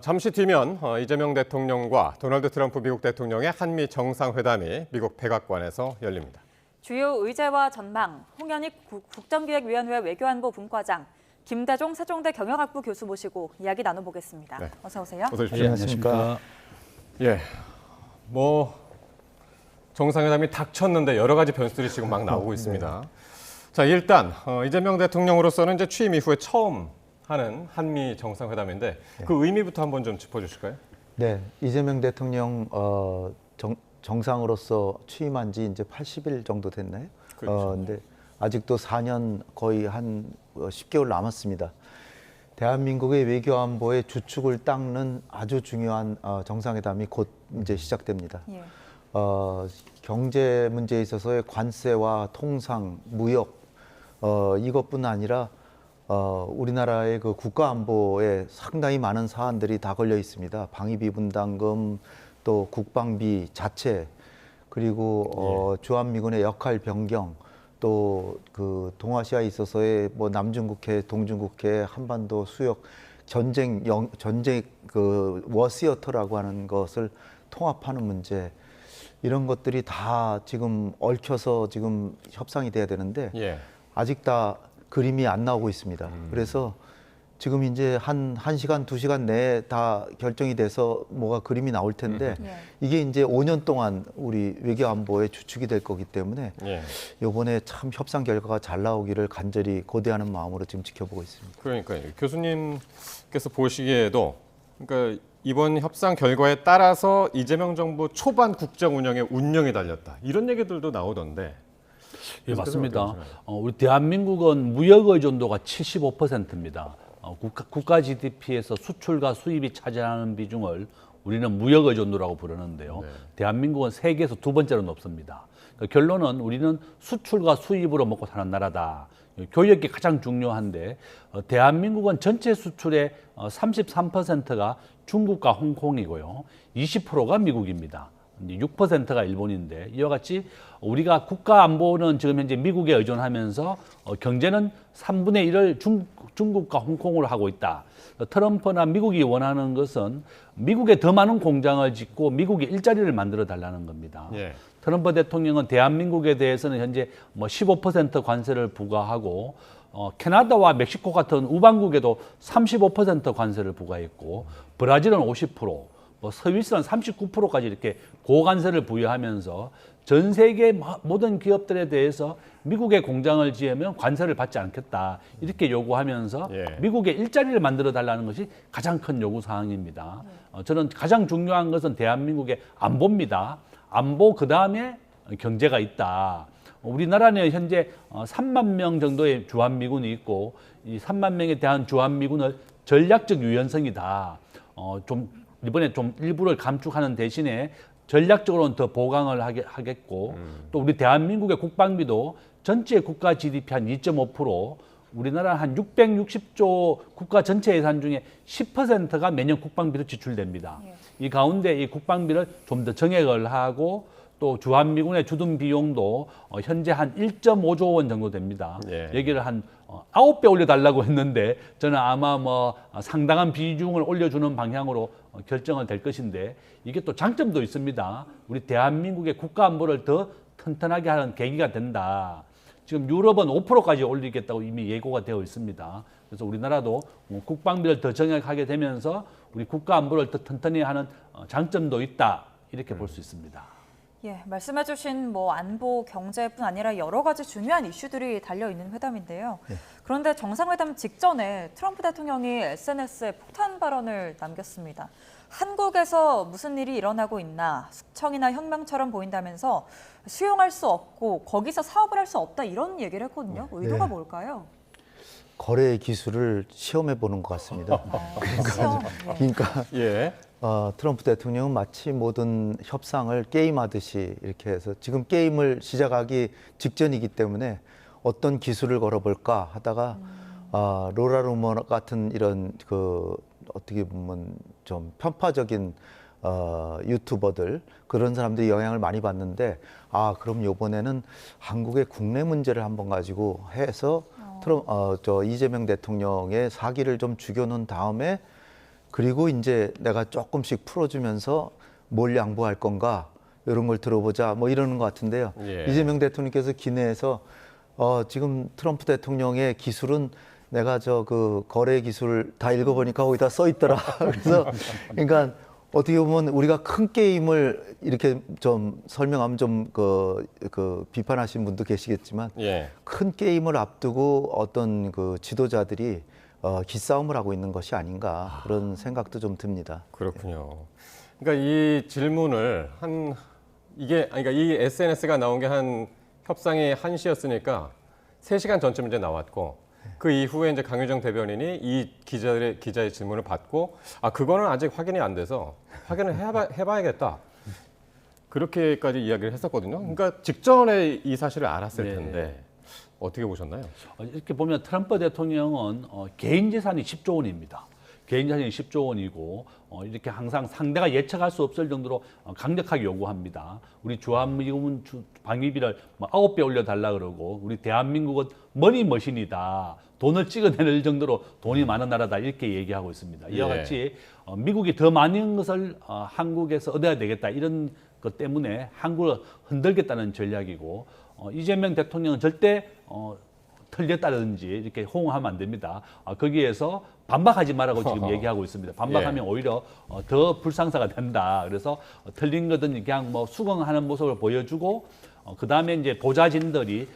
잠시 뒤면 이재명 대통령과 도널드 트럼프 미국 대통령의 한미 정상회담이 미국 백악관에서 열립니다. 주요 의제와 전망, 홍현익 국정기획위원회 외교안보 분과장, 김대종 세종대 경영학부 교수 모시고 이야기 나눠보겠습니다. 네. 어서 오세요. 어서 오십시오. 안녕하십니까. 예, 정상회담이 닥쳤는데 여러 가지 변수들이 지금 막 나오고 있습니다. 자, 일단 이재명 대통령으로서는 이제 취임 이후에 처음 하는 한미 정상회담인데 그 의미부터 한번 좀 짚어주실까요? 네, 이재명 대통령 정상으로서 취임한 지 이제 80일 정도 됐나요? 그렇죠. 근데 아직도 4년 거의 한 10개월 남았습니다. 대한민국의 외교 안보의 주축을 닦는 아주 중요한 정상회담이 곧 이제 시작됩니다. 예. 경제 문제에 있어서의 관세와 통상, 무역 이것뿐 아니라 우리나라의 그 국가 안보에 상당히 많은 사안들이 다 걸려 있습니다. 방위비 분담금, 또 국방비 자체, 그리고 주한미군의 역할 변경, 또 그 동아시아에 있어서의 남중국해, 동중국해, 한반도 수역 전쟁 그 워시어터라고 하는 것을 통합하는 문제, 이런 것들이 다 지금 얽혀서 지금 협상이 돼야 되는데 아직 다 그림이 안 나오고 있습니다. 그래서 지금 이제 한 1시간, 2시간 내에 다 결정이 돼서 뭐가 그림이 나올 텐데 이게 이제 5년 동안 우리 외교 안보의 주축이 될 거기 때문에 이번에 참 협상 결과가 잘 나오기를 간절히 고대하는 마음으로 지금 지켜보고 있습니다. 그러니까요. 교수님께서 보시기에도 그러니까 이번 협상 결과에 따라서 이재명 정부 초반 국정 운영의 운명이 달렸다. 이런 얘기들도 나오던데. 예, 맞습니다. 우리 대한민국은 무역 의존도가 75%입니다. 국가 GDP에서 수출과 수입이 차지하는 비중을 우리는 무역 의존도라고 부르는데요. 대한민국은 세계에서 두 번째로 높습니다. 그러니까 결론은 우리는 수출과 수입으로 먹고 사는 나라다. 교역이 가장 중요한데 대한민국은 전체 수출의 33%가 중국과 홍콩이고요. 20%가 미국입니다. 6%가 일본인데, 이와 같이 우리가 국가 안보는 지금 현재 미국에 의존하면서 경제는 3분의 1을 중국과 홍콩으로 하고 있다. 트럼프나 미국이 원하는 것은 미국에 더 많은 공장을 짓고 미국에 일자리를 만들어 달라는 겁니다. 트럼프 대통령은 대한민국에 대해서는 현재 15% 관세를 부과하고 캐나다와 멕시코 같은 우방국에도 35% 관세를 부과했고 브라질은 50%, 스위스는 39%까지 이렇게 고관세를 부여하면서 전 세계 모든 기업들에 대해서 미국에 공장을 지으면 관세를 받지 않겠다, 이렇게 요구하면서 미국에 일자리를 만들어 달라는 것이 가장 큰 요구 사항입니다. 저는 가장 중요한 것은 대한민국의 안보입니다. 안보 그다음에 경제가 있다. 우리나라는 현재 3만 명 정도의 주한미군이 있고 이 3만 명에 대한 주한미군을 전략적 유연성이다. 이번에 좀 일부를 감축하는 대신에 전략적으로는 더 보강을 하겠고 또 우리 대한민국의 국방비도 전체 국가 GDP 한 2.5%, 우리나라 한 660조 국가 전체 예산 중에 10%가 매년 국방비로 지출됩니다. 이 가운데 이 국방비를 좀 더 정액을 하고 또 주한미군의 주둔 비용도 현재 한 1.5조 원 정도 됩니다. 여기를 한 9배 올려달라고 했는데 저는 아마 상당한 비중을 올려주는 방향으로 결정은 될 것인데, 이게 또 장점도 있습니다. 우리 대한민국의 국가 안보를 더 튼튼하게 하는 계기가 된다. 지금 유럽은 5%까지 올리겠다고 이미 예고가 되어 있습니다. 그래서 우리나라도 국방비를 더 정액하게 되면서 우리 국가 안보를 더 튼튼히 하는 장점도 있다, 이렇게 볼 수 있습니다. 예, 말씀해주신 안보, 경제뿐 아니라 여러 가지 중요한 이슈들이 달려있는 회담인데요. 그런데 정상회담 직전에 트럼프 대통령이 SNS에 폭탄 발언을 남겼습니다. 한국에서 무슨 일이 일어나고 있나, 숙청이나 혁명처럼 보인다면서 수용할 수 없고 거기서 사업을 할 수 없다, 이런 얘기를 했거든요. 의도가 뭘까요? 거래 기술을 시험해 보는 것 같습니다. 그러니까 트럼프 대통령은 마치 모든 협상을 게임하듯이 이렇게 해서 지금 게임을 시작하기 직전이기 때문에 어떤 기술을 걸어볼까 하다가 로라 루머 같은 이런 어떻게 보면 좀 편파적인 유튜버들, 그런 사람들이 영향을 많이 받는데, 그럼 이번에는 한국의 국내 문제를 한번 가지고 해서 이재명 대통령의 사기를 좀 죽여놓은 다음에 그리고 이제 내가 조금씩 풀어주면서 뭘 양보할 건가 이런 걸 들어보자 뭐 이러는 것 같은데요. 예. 이재명 대통령께서 기내에서 지금 트럼프 대통령의 기술은 내가 저 그 거래 기술 다 읽어보니까 거기다 써 있더라. 그래서 그러니까 어떻게 보면 우리가 큰 게임을 이렇게 좀 설명하면 좀 그 비판하시는 분도 계시겠지만 예. 큰 게임을 앞두고 어떤 그 지도자들이 기싸움을 하고 있는 것이 아닌가 그런 생각도 좀 듭니다. 그렇군요. 그러니까 이 질문을 그러니까 이 SNS가 나온 게 한 협상이 1시였으니까 3시간 전쯤 이제 나왔고 그 이후에 이제 강유정 대변인이 이 기자의 질문을 받고 그거는 아직 확인이 안 돼서 확인을 해봐야겠다. 그렇게까지 이야기를 했었거든요. 그러니까 직전에 이 사실을 알았을 네. 텐데 어떻게 보셨나요? 이렇게 보면 트럼프 대통령은 개인 재산이 10조 원입니다. 개인 재산이 10조 원이고 이렇게 항상 상대가 예측할 수 없을 정도로 강력하게 요구합니다. 우리 주한미군 방위비를 9배 올려달라 그러고 우리 대한민국은 머니머신이다. 돈을 찍어내는 정도로 돈이 많은 나라다 이렇게 얘기하고 있습니다. 이와 예. 같이 미국이 더 많은 것을 한국에서 얻어야 되겠다 이런 것 때문에 한국을 흔들겠다는 전략이고 이재명 대통령은 절대 틀렸다든지 이렇게 호응하면 안 됩니다. 거기에서 반박하지 말라고 지금 얘기하고 있습니다. 반박하면 오히려 더 불상사가 된다. 그래서 틀린 거든 그냥 뭐 수긍하는 모습을 보여주고 그 다음에 이제 보좌진들이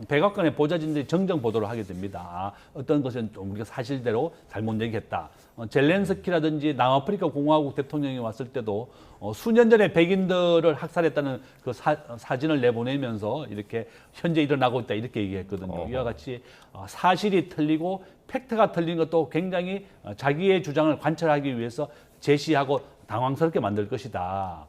백악관의 보좌진들이 정정 보도를 하게 됩니다. 어떤 것은 좀 우리가 사실대로 잘못 얘기했다. 젤렌스키라든지 남아프리카 공화국 대통령이 왔을 때도 수년 전에 백인들을 학살했다는 그 사진을 내보내면서 이렇게 현재 일어나고 있다 이렇게 얘기했거든요. 이와 같이 사실이 틀리고 팩트가 틀린 것도 굉장히 자기의 주장을 관철하기 위해서 제시하고 당황스럽게 만들 것이다.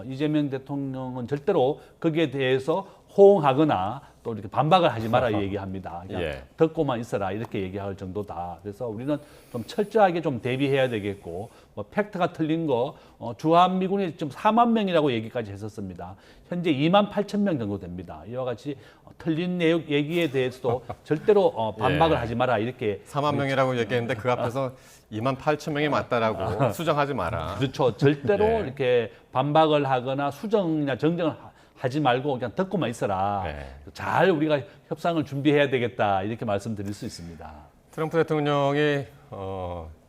이재명 대통령은 절대로 거기에 대해서 호응하거나 또 이렇게 반박을 하지 마라 얘기합니다. 그냥 예. 듣고만 있어라 이렇게 얘기할 정도다. 그래서 우리는 좀 철저하게 좀 대비해야 되겠고 뭐 팩트가 틀린 거 주한미군이 지금 4만 명이라고 얘기까지 했었습니다. 현재 2만 8천 명 정도 됩니다. 이와 같이 틀린 내용 얘기에 대해서도 절대로 반박을 예. 하지 마라 이렇게 4만 명이라고 얘기했는데 그 앞에서 2만 8천 명이 맞다라고 수정하지 마라. 그렇죠. 절대로 예. 이렇게 반박을 하거나 수정이나 정정을 하지 말고 그냥 듣고만 있어라. 네. 잘 우리가 협상을 준비해야 되겠다 이렇게 말씀드릴 수 있습니다. 트럼프 대통령이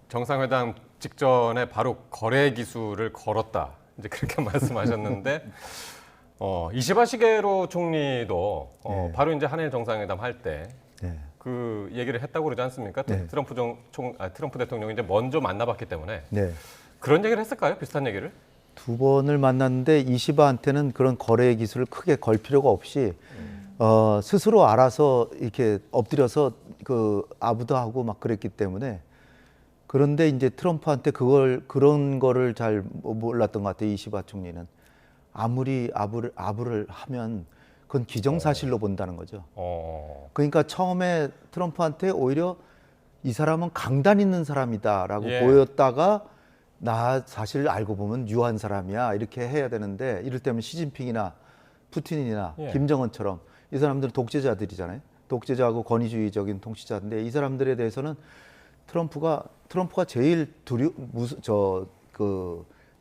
정상회담 직전에 바로 거래 기술을 걸었다. 이제 그렇게 말씀하셨는데 이시바 시게로 총리도 네. 바로 이제 한일 정상회담 할 때 네. 그 얘기를 했다고 그러지 않습니까? 네. 트럼프 대통령이 이제 먼저 만나봤기 때문에 네. 그런 얘기를 했을까요? 비슷한 얘기를? 2번을 만났는데 이시바한테는 그런 거래 기술을 크게 걸 필요가 없이 스스로 알아서 이렇게 엎드려서 그 아부도 하고 막 그랬기 때문에 그런데 이제 트럼프한테 그런 거를 잘 몰랐던 것 같아요. 이시바 총리는 아무리 아부를 하면 그건 기정사실로 본다는 거죠. 그러니까 처음에 트럼프한테 오히려 이 사람은 강단 있는 사람이다라고 예. 보였다가 나 사실 알고 보면 유한 사람이야 이렇게 해야 되는데 이를테면 시진핑이나 푸틴이나 예. 김정은처럼 이 사람들은 독재자들이잖아요. 독재자하고 권위주의적인 통치자인데 이 사람들에 대해서는 트럼프가 제일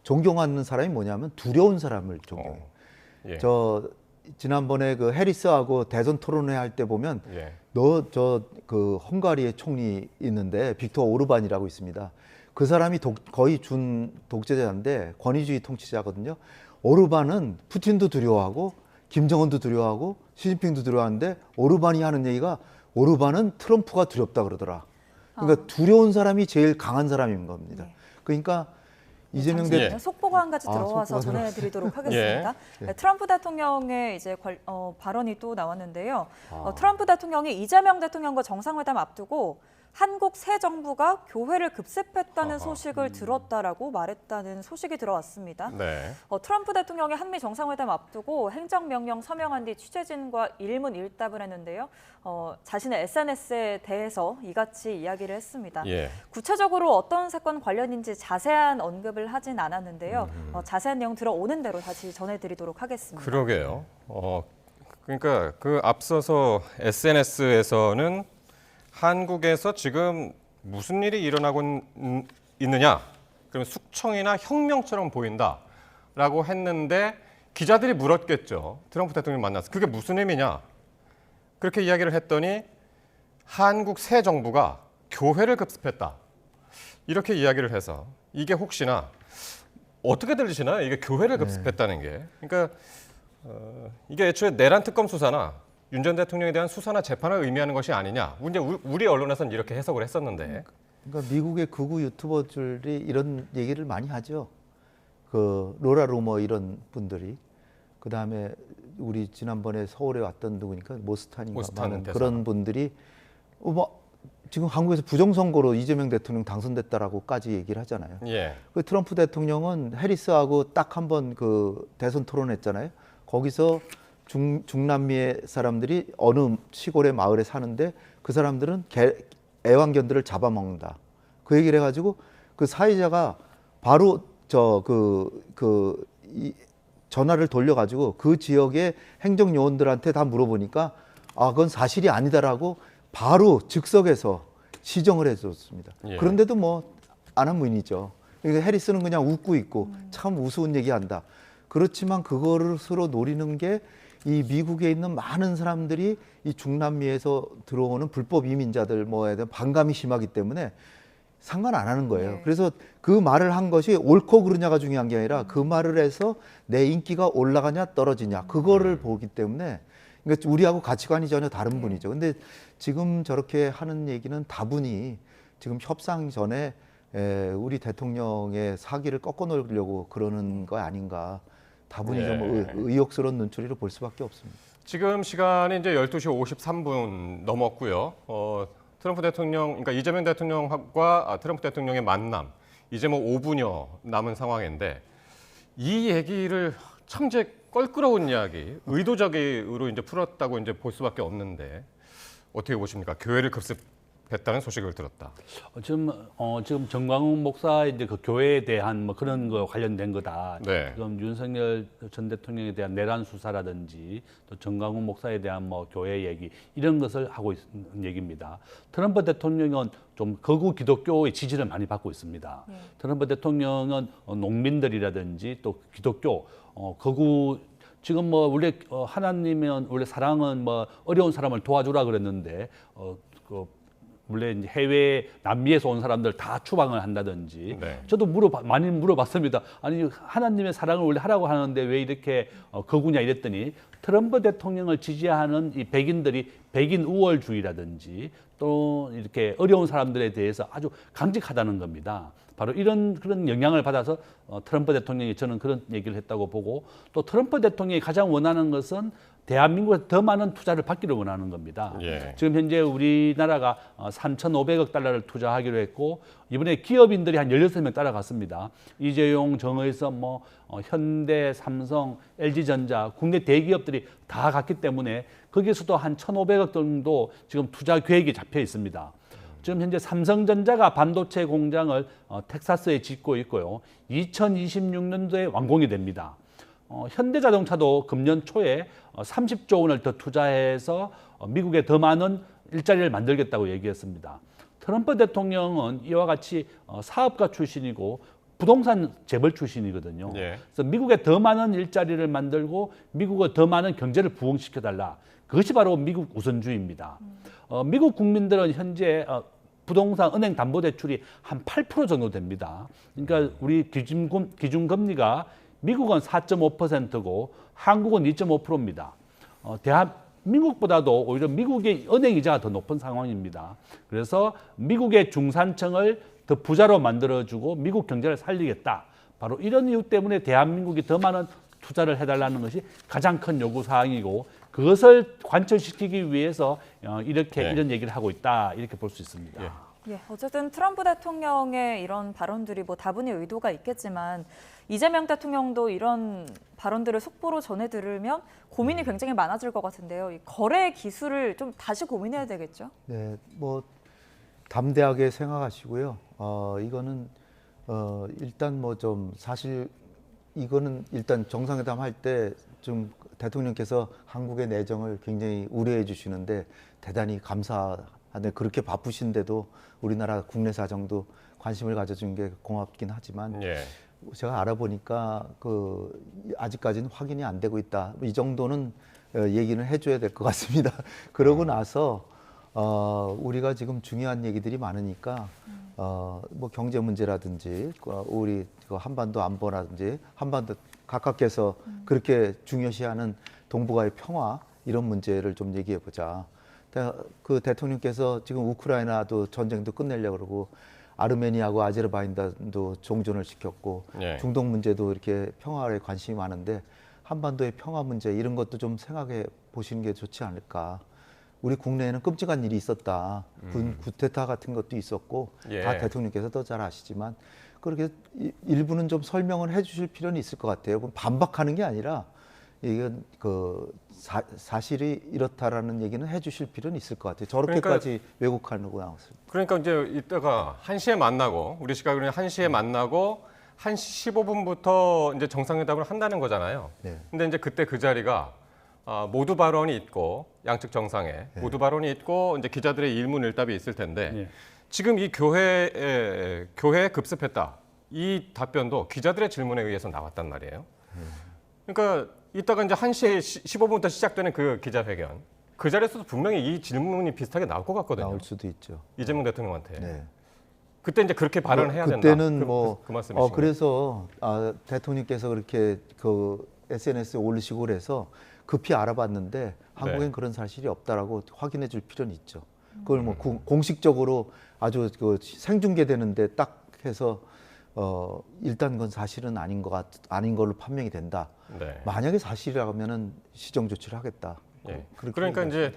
존경하는 사람이 뭐냐면 두려운 사람을 존경해요. 예. 지난번에 그 해리스하고 대선 토론회 할 때 보면 예. 그 헝가리의 총리 있는데 빅토르 오르반이라고 있습니다. 그 사람이 거의 준 독재자인데 권위주의 통치자거든요. 오르반은 푸틴도 두려워하고 김정은도 두려워하고 시진핑도 두려워하는데 오르반이 하는 얘기가 오르반은 트럼프가 두렵다 그러더라. 그러니까 두려운 사람이 제일 강한 사람인 겁니다. 그러니까 이재명 잠시만요. 대통령 속보가 한 가지 들어와서 속보가 전해드리도록 하겠습니다. 네, 트럼프 대통령의 이제 발언이 또 나왔는데요. 트럼프 대통령이 이재명 대통령과 정상회담 앞두고 한국 새 정부가 교회를 급습했다는 소식을 들었다라고 말했다는 소식이 들어왔습니다. 네. 트럼프 대통령이 한미 정상회담 앞두고 행정명령 서명한 뒤 취재진과 일문일답을 했는데요. 자신의 SNS에 대해서 이같이 이야기를 했습니다. 예. 구체적으로 어떤 사건 관련인지 자세한 언급을 하진 않았는데요. 자세한 내용 들어오는 대로 다시 전해드리도록 하겠습니다. 그러게요. 그러니까 그 앞서서 SNS에서는 한국에서 지금 무슨 일이 일어나고 있느냐 그럼 숙청이나 혁명처럼 보인다라고 했는데 기자들이 물었겠죠. 트럼프 대통령 만나서 그게 무슨 의미냐? 그렇게 이야기를 했더니 한국 새 정부가 교회를 급습했다. 이렇게 이야기를 해서 이게 혹시나 어떻게 들리시나요? 이게 교회를 급습했다는 게. 그러니까 이게 애초에 내란 특검 수사나 윤 전 대통령에 대한 수사나 재판을 의미하는 것이 아니냐. 이제 우리 언론에서는 이렇게 해석을 했었는데. 그러니까 미국의 극우 유튜버들이 이런 얘기를 많이 하죠. 그 로라 루머 이런 분들이. 그다음에 우리 지난번에 서울에 왔던 누구니까 모스탄인가 많은 대사. 그런 분들이 뭐 지금 한국에서 부정선거로 이재명 대통령 당선됐다라고까지 얘기를 하잖아요. 예. 그 트럼프 대통령은 해리스하고 딱 한 번 그 대선 토론했잖아요. 거기서 중남미의 사람들이 어느 시골의 마을에 사는데 그 사람들은 애완견들을 잡아먹는다. 그 얘기를 해가지고 그 사회자가 바로 전화를 돌려가지고 그 지역의 행정요원들한테 다 물어보니까 아 그건 사실이 아니다라고 바로 즉석에서 시정을 해줬습니다. 예. 그런데도 뭐 안 한 분이죠. 그러니까 해리스는 그냥 웃고 있고 참 우스운 얘기한다. 그렇지만 그거를 서로 노리는 게 이 미국에 있는 많은 사람들이 이 중남미에서 들어오는 불법 이민자들 뭐에 대한 반감이 심하기 때문에 상관 안 하는 거예요. 네. 그래서 그 말을 한 것이 옳고 그르냐가 중요한 게 아니라 그 말을 해서 내 인기가 올라가냐 떨어지냐 그거를 보기 때문에 그러니까 우리하고 가치관이 전혀 다른 분이죠. 근데 지금 저렇게 하는 얘기는 다분히 지금 협상 전에 우리 대통령의 사기를 꺾어 놓으려고 그러는 거 아닌가. 다분히 예. 좀 의혹스러운 눈초리로 볼 수밖에 없습니다. 지금 시간이 이제 12시 53분 넘었고요. 트럼프 대통령, 그러니까 이재명 대통령과 트럼프 대통령의 만남, 이제 뭐 5분여 남은 상황인데 이 얘기를 참 이제 껄끄러운 이야기, 의도적으로 이제 풀었다고 이제 볼 수밖에 없는데 어떻게 보십니까? 교회를 급습했다는 소식을 들었다. 지금 정광훈 목사의 이제 그 교회에 대한 뭐 그런 거 관련된 거다. 네. 지금 윤석열 전 대통령에 대한 내란 수사라든지 또 정광훈 목사에 대한 뭐 교회 얘기 이런 것을 하고 있는 얘기입니다. 트럼프 대통령은 좀 극우 기독교의 지지를 많이 받고 있습니다. 트럼프 대통령은 농민들이라든지 또 기독교 극우 지금 뭐 원래 하나님은 원래 사랑은 뭐 어려운 사람을 도와주라 그랬는데 물론 이제 해외 남미에서 온 사람들 다 추방을 한다든지 네. 저도 많이 물어봤습니다. 아니 하나님의 사랑을 원래 하라고 하는데 왜 이렇게 거구냐 이랬더니 트럼프 대통령을 지지하는 이 백인들이 백인 우월주의라든지 또 이렇게 어려운 사람들에 대해서 아주 강직하다는 겁니다. 바로 그런 영향을 받아서 트럼프 대통령이 저는 그런 얘기를 했다고 보고 또 트럼프 대통령이 가장 원하는 것은 대한민국에 더 많은 투자를 받기를 원하는 겁니다. 예. 지금 현재 우리나라가 3,500억 달러를 투자하기로 했고 이번에 기업인들이 한 16명 따라갔습니다. 이재용, 정의선, 현대, 삼성, LG전자 국내 대기업들이 다 갔기 때문에 거기에서도 한 1,500억 정도 지금 투자 계획이 잡혀 있습니다. 지금 현재 삼성전자가 반도체 공장을 텍사스에 짓고 있고요. 2026년도에 완공이 됩니다. 현대자동차도 금년 초에 30조 원을 더 투자해서 미국에 더 많은 일자리를 만들겠다고 얘기했습니다. 트럼프 대통령은 이와 같이 사업가 출신이고 부동산 재벌 출신이거든요. 예. 그래서 미국에 더 많은 일자리를 만들고 미국에 더 많은 경제를 부흥시켜달라. 그것이 바로 미국 우선주의입니다. 미국 국민들은 현재 부동산 은행 담보대출이 한 8% 정도 됩니다. 그러니까 우리 기준금리가 미국은 4.5%고 한국은 2.5%입니다. 대한민국보다도 오히려 미국의 은행 이자가 더 높은 상황입니다. 그래서 미국의 중산층을 더 부자로 만들어주고 미국 경제를 살리겠다. 바로 이런 이유 때문에 대한민국이 더 많은 투자를 해달라는 것이 가장 큰 요구사항이고 그것을 관철시키기 위해서 이런 얘기를 하고 있다. 이렇게 볼 수 있습니다. 예, 어쨌든 트럼프 대통령의 이런 발언들이 뭐 다분히 의도가 있겠지만 이재명 대통령도 이런 발언들을 속보로 전해 들으면 고민이 굉장히 많아질 것 같은데요. 이 거래 기술을 좀 다시 고민해야 되겠죠? 네, 뭐 담대하게 생각하시고요. 이거는 일단 뭐 좀 사실 이거는 일단 정상회담 할 때 좀 대통령께서 한국의 내정을 굉장히 우려해 주시는데 대단히 감사한데 그렇게 바쁘신데도 우리나라 국내 사정도 관심을 가져준 게 고맙긴 하지만 예. 제가 알아보니까 아직까지는 확인이 안 되고 있다. 이 정도는 얘기는 해줘야 될 것 같습니다. 그러고 나서 우리가 지금 중요한 얘기들이 많으니까 뭐 경제 문제라든지 우리 한반도 안보라든지 한반도 각각께서 그렇게 중요시하는 동북아의 평화 이런 문제를 좀 얘기해 보자. 그 대통령께서 지금 우크라이나도 전쟁도 끝내려고 그러고 아르메니아하고 아제르바이잔도 종전을 시켰고 예. 중동 문제도 이렇게 평화에 관심이 많은데 한반도의 평화 문제 이런 것도 좀 생각해 보시는 게 좋지 않을까. 우리 국내에는 끔찍한 일이 있었다. 쿠데타 같은 것도 있었고 예. 다 대통령께서 더 잘 아시지만 그렇게 일부는 좀 설명을 해주실 필요는 있을 것 같아요. 그럼 반박하는 게 아니라 이건 사실이 이렇다라는 얘기는 해주실 필요는 있을 것 같아요. 저렇게까지 왜곡하려고 나왔습니다. 그러니까 이제 이따가 1시에 만나고 우리 시각으로는 1시에 만나고 1시 15분부터 이제 정상회담을 한다는 거잖아요. 네. 근데 이제 그때 그 자리가 모두 발언이 있고 양측 정상에 모두 발언이 있고 이제 기자들의 일문일답이 있을 텐데 예. 지금 이 교회에 급습했다. 이 답변도 기자들의 질문에 의해서 나왔단 말이에요. 그러니까 이따가 이제 1시 15분부터 시작되는 그 기자회견 그 자리에서도 분명히 이 질문이 비슷하게 나올 것 같거든요. 나올 수도 있죠. 이재명 대통령한테. 네. 그때 이제 그렇게 발언을 해야 된다. 그때는 그 말씀이신가요? 그래서 대통령께서 그렇게 SNS에 올리시고 그래서 급히 알아봤는데 한국엔 그런 사실이 없다라고 확인해 줄 필요는 있죠. 그걸 뭐 공식적으로 아주 생중계되는데 딱 해서 일단 그건 사실은 아닌 걸로 판명이 된다. 네. 만약에 사실이라면은 시정 조치를 하겠다. 예. 그렇게 그러니까 이제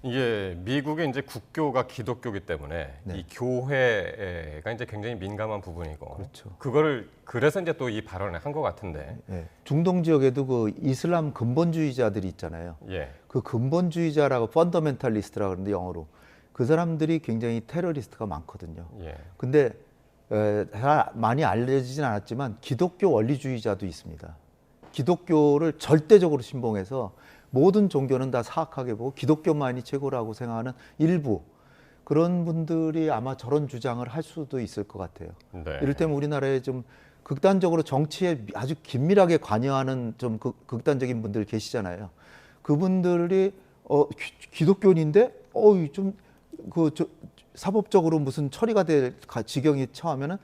이게 미국의 이제 국교가 기독교기 때문에 네. 이 교회가 이제 굉장히 민감한 부분이고 그렇죠. 그거를 그래서 이제 또 이 발언을 한 것 같은데. 예. 중동 지역에도 그 이슬람 근본주의자들이 있잖아요. 예. 그 근본주의자라고 펀더멘탈리스트라고 그러는데 영어로 그 사람들이 굉장히 테러리스트가 많거든요. 예. 근데 많이 알려지진 않았지만 기독교 원리주의자도 있습니다. 기독교를 절대적으로 신봉해서 모든 종교는 다 사악하게 보고 기독교만이 최고라고 생각하는 일부 그런 분들이 아마 저런 주장을 할 수도 있을 것 같아요. 네. 이를테면 우리나라에 좀 극단적으로 정치에 아주 긴밀하게 관여하는 좀 극단적인 분들 계시잖아요. 그분들이 기독교인인데 사법적으로 무슨 처리가 될 지경이 처하면은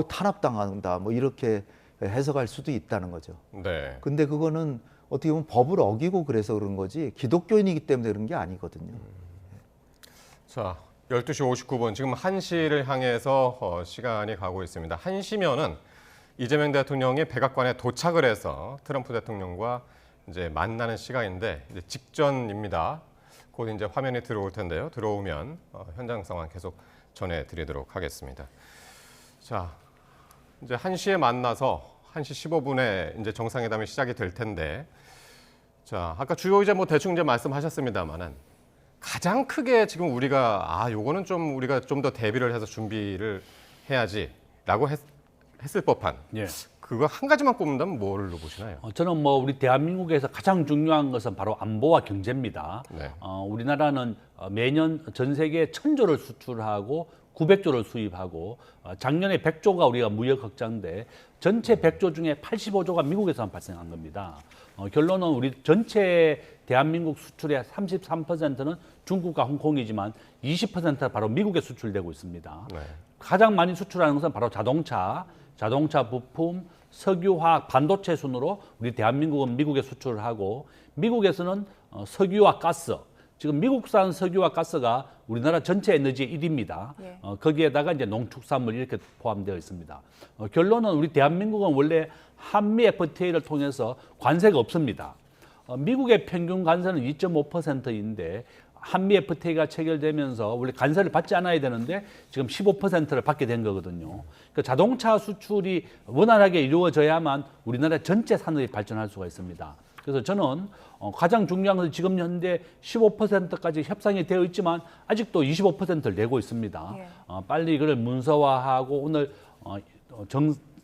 탄압당한다 뭐 이렇게 해석할 수도 있다는 거죠. 네. 근데 그거는 어떻게 보면 법을 어기고 그래서 그런 거지 기독교인이기 때문에 그런 게 아니거든요. 자, 12시 59분 지금 1시를 향해서 시간이 가고 있습니다. 1시면은 이재명 대통령이 백악관에 도착을 해서 트럼프 대통령과 이제 만나는 시간인데 이제 직전입니다. 곧 이제 화면이 들어올 텐데요. 들어오면 현장 상황 계속 전해드리도록 하겠습니다. 자, 이제 1시에 만나서 1시 15분에 이제 정상회담이 시작이 될 텐데, 자, 아까 주요 이제 뭐 대충 이제 말씀하셨습니다만은 가장 크게 지금 우리가 요거는 좀 우리가 좀 더 대비를 해서 준비를 해야지라고 했을 법한 예. 그거 한 가지만 꼽는다면 뭘로 보시나요? 저는 뭐 우리 대한민국에서 가장 중요한 것은 바로 안보와 경제입니다. 네. 우리나라는 매년 전 세계에 1,000조를 수출하고 900조를 수입하고 작년에 100조가 우리가 무역 흑자인데 전체 100조 중에 85조가 미국에서만 발생한 겁니다. 결론은 우리 전체 대한민국 수출의 33%는 중국과 홍콩이지만 20%가 바로 미국에 수출되고 있습니다. 네. 가장 많이 수출하는 것은 바로 자동차 부품, 석유화학, 반도체 순으로 우리 대한민국은 미국에 수출을 하고 미국에서는 석유와 가스, 지금 미국산 석유와 가스가 우리나라 전체 에너지의 1위입니다. 예. 거기에다가 이제 농축산물 이렇게 포함되어 있습니다. 결론은 우리 대한민국은 원래 한미 FTA를 통해서 관세가 없습니다. 미국의 평균 관세는 2.5%인데 한미 FTA가 체결되면서 원래 관세를 받지 않아야 되는데 지금 15%를 받게 된 거거든요. 그러니까 자동차 수출이 원활하게 이루어져야만 우리나라 전체 산업이 발전할 수가 있습니다. 그래서 저는 가장 중요한 것은 지금 현재 15%까지 협상이 되어 있지만 아직도 25%를 내고 있습니다. 예. 빨리 이걸 문서화하고 오늘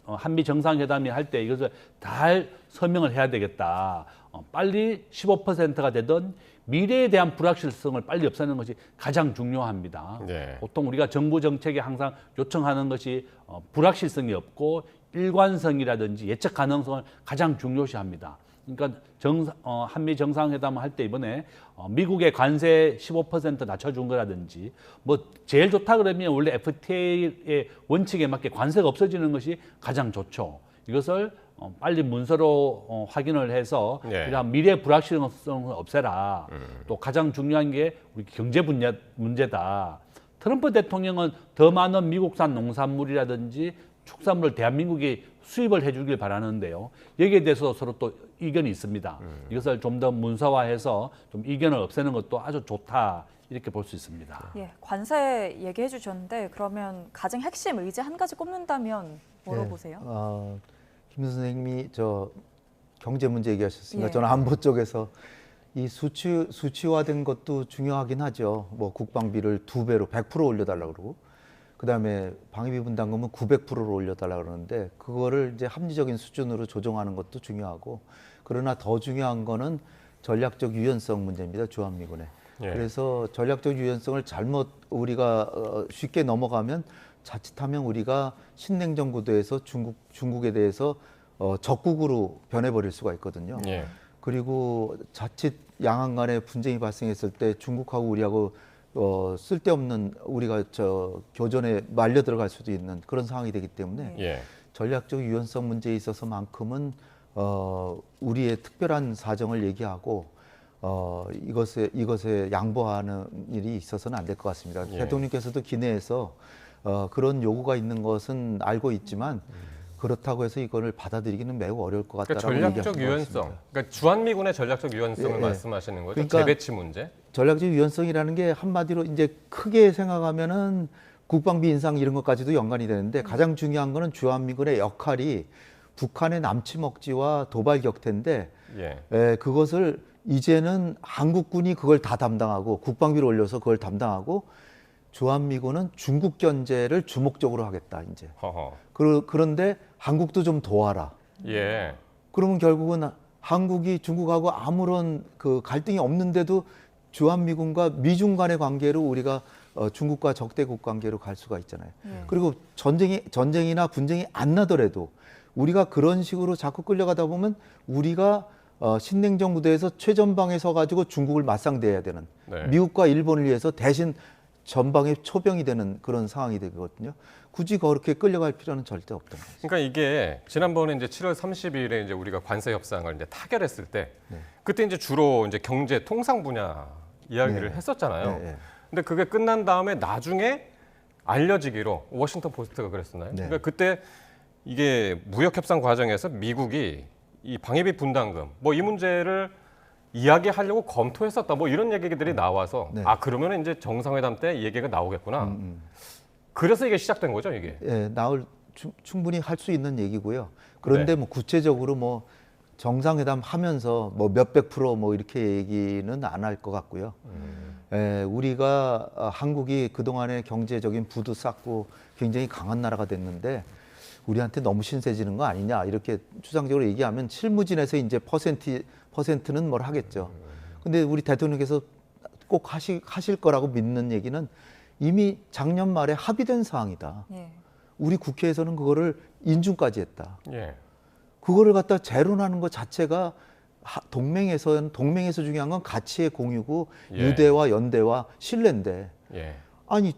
한미 정상회담이 할 때 이것을 잘 서명을 해야 되겠다. 빨리 15%가 되던 미래에 대한 불확실성을 빨리 없애는 것이 가장 중요합니다. 네. 보통 우리가 정부 정책에 항상 요청하는 것이 불확실성이 없고 일관성이라든지 예측 가능성을 가장 중요시합니다. 그러니까 한미 정상회담을 할 때 이번에 미국의 관세 15% 낮춰준 거라든지 뭐 제일 좋다 그러면 원래 FTA의 원칙에 맞게 관세가 없어지는 것이 가장 좋죠. 이것을 빨리 문서로 확인을 해서 네. 이러한 미래 불확실성을 없애라. 또 가장 중요한 게 우리 경제 문제다. 트럼프 대통령은 더 많은 미국산 농산물이라든지 축산물을 대한민국이 수입을 해주길 바라는데요. 여기에 대해서 서로 또 의견이 있습니다. 이것을 좀 더 문서화해서 좀 이견을 없애는 것도 아주 좋다. 이렇게 볼 수 있습니다. 예, 관세 얘기해 주셨는데 그러면 가장 핵심 의제 한 가지 꼽는다면 뭐로 예, 보세요? 김 선생님이 저 경제 문제 얘기하셨으니까 예. 저는 안보 쪽에서 이 수치화된 것도 중요하긴 하죠. 뭐 국방비를 2배로 100% 올려달라 그러고, 그다음에 방위비 분담금은 900%로 올려달라 그러는데 그거를 이제 합리적인 수준으로 조정하는 것도 중요하고, 그러나 더 중요한 거는 전략적 유연성 문제입니다. 주한미군의. 예. 그래서 전략적 유연성을 잘못 우리가 쉽게 넘어가면 자칫하면 우리가 신냉전 구도에서 중국에 대해서 적국으로 변해버릴 수가 있거든요. 예. 그리고 자칫 양안 간에 분쟁이 발생했을 때 중국하고 우리하고 쓸데없는 우리가 교전에 말려 들어갈 수도 있는 그런 상황이 되기 때문에 예. 전략적 유연성 문제에 있어서만큼은 우리의 특별한 사정을 얘기하고 이것에 양보하는 일이 있어서는 안 될 것 같습니다. 예. 대통령께서도 기내에서 그런 요구가 있는 것은 알고 있지만 그렇다고 해서 이거를 받아들이기는 매우 어려울 것 그러니까 같다라고 전략적 얘기하신 것 유연성. 같습니다. 그러니까 주한미군의 전략적 유연성을 예, 예. 말씀하시는 거죠. 그러니까 재배치 문제. 전략적 유연성이라는 게 한마디로 이제 크게 생각하면은 국방비 인상 이런 것까지도 연관이 되는데 가장 중요한 거는 주한미군의 역할이 북한의 남치 먹지와 도발 격퇴인데 예. 그것을 이제는 한국군이 그걸 다 담당하고 국방비를 올려서 그걸 담당하고 주한미군은 중국 견제를 주목적으로 하겠다 이제. 허허. 그런데 한국도 좀 도와라. 예. 그러면 결국은 한국이 중국하고 아무런 그 갈등이 없는데도 주한미군과 미중 간의 관계로 우리가 중국과 적대국 관계로 갈 수가 있잖아요. 그리고 전쟁이나 분쟁이 안 나더라도 우리가 그런 식으로 자꾸 끌려가다 보면 우리가 신냉전 구도에서 최전방에 서가지고 중국을 맞상대해야 되는 네. 미국과 일본을 위해서 대신 전방에 초병이 되는 그런 상황이 되거든요. 굳이 그렇게 끌려갈 필요는 절대 없다. 그러니까 이게 지난번에 이제 7월 30일에 이제 우리가 관세 협상을 이제 타결했을 때 그때 이제 주로 이제 경제 통상 분야 이야기를 네. 했었잖아요. 네. 근데 그게 끝난 다음에 나중에 알려지기로 워싱턴 포스트가 그랬었나요? 네. 그러니까 그때 이게 무역 협상 과정에서 미국이 이 방위비 분담금 뭐 이 문제를 이야기하려고 검토했었다 뭐 이런 얘기들이 나와서 네. 아 그러면 이제 정상회담 때 이 얘기가 나오겠구나. 그래서 이게 시작된 거죠 이게. 예, 충분히 할 수 있는 얘기고요. 그런데 네. 뭐 구체적으로 뭐 정상회담 하면서 뭐 몇백 프로 뭐 이렇게 얘기는 안 할 것 같고요. 예, 우리가 한국이 그동안에 경제적인 부도 쌓고 굉장히 강한 나라가 됐는데 우리한테 너무 신세지는 거 아니냐 이렇게 추상적으로 얘기하면 실무진에서 이제 퍼센트는 뭘 하겠죠. 근데 우리 대통령께서 꼭 하실 거라고 믿는 얘기는 이미 작년 말에 합의된 사항이다. 예. 우리 국회에서는 그거를 인준까지 했다. 예. 그거를 갖다 재론하는 것 자체가 동맹에서 중요한 건 가치의 공유고 예. 유대와 연대와 신뢰인데 예. 아니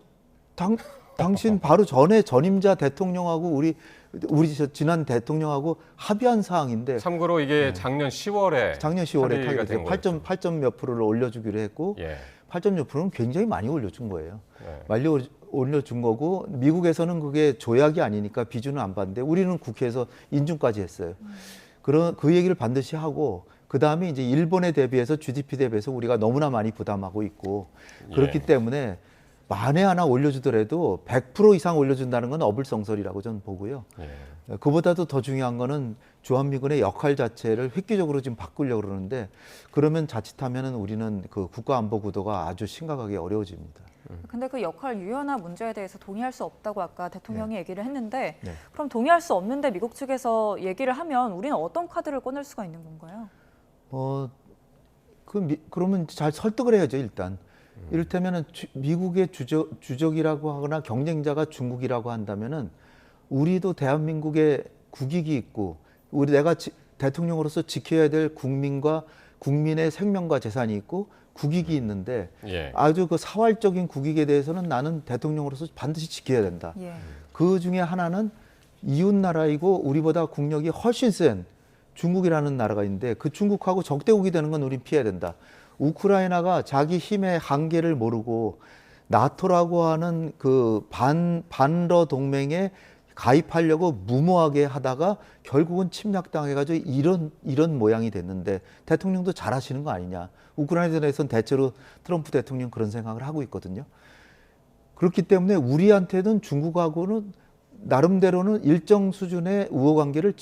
당신 바로 전에 전임자 대통령하고 우리 지난 대통령하고 합의한 사항인데 참고로 이게 작년 10월에 작년 10월에 합의가 된 거였죠. 8점 몇 프로를 올려주기로 했고 예. 8점 몇 프로는 굉장히 많이 올려준 거예요. 네. 많이 올려준 거고 미국에서는 그게 조약이 아니니까 비준은 안 받는데 우리는 국회에서 인준까지 했어요. 그 얘기를 반드시 하고 그 다음에 이제 일본에 대비해서 GDP 대비해서 우리가 너무나 많이 부담하고 있고 그렇기 예. 때문에 만에 하나 올려주더라도 100% 이상 올려준다는 건 어불성설이라고 저는 보고요. 예. 그보다도 더 중요한 거는 주한미군의 역할 자체를 획기적으로 지금 바꾸려고 그러는데 그러면 자칫하면은 우리는 그 국가안보 구도가 아주 심각하게 어려워집니다. 근데 그 역할 유연화 문제에 대해서 동의할 수 없다고 아까 대통령이 얘기를 했는데 네. 그럼 동의할 수 없는데 미국 측에서 얘기를 하면 우리는 어떤 카드를 꺼낼 수가 있는 건가요? 그러면 잘 설득을 해야죠, 일단. 이를테면은 미국의 주적이라고 하거나 경쟁자가 중국이라고 한다면은 우리도 대한민국의 국익이 있고 내가 대통령으로서 지켜야 될 국민의 생명과 재산이 있고 국익이 있는데 예. 아주 그 사활적인 국익에 대해서는 나는 대통령으로서 반드시 지켜야 된다. 예. 그 중에 하나는 이웃 나라이고 우리보다 국력이 훨씬 센 중국이라는 나라가 있는데 그 중국하고 적대국이 되는 건 우린 피해야 된다. 우크라이나가 자기 힘의 한계를 모르고 나토라고 하는 그 반러 동맹에 가입하려고 무모하게 하다가 결국은 침략당해가지고 이런 모양이 됐는데 대통령도 잘하시는 거 아니냐. 우크라이나에서는 대체로 트럼프 대통령 그런 생각을 하고 있거든요. 그렇기 때문에 우리한테는 중국하고는 나름대로는 일정 수준의 우호 관계를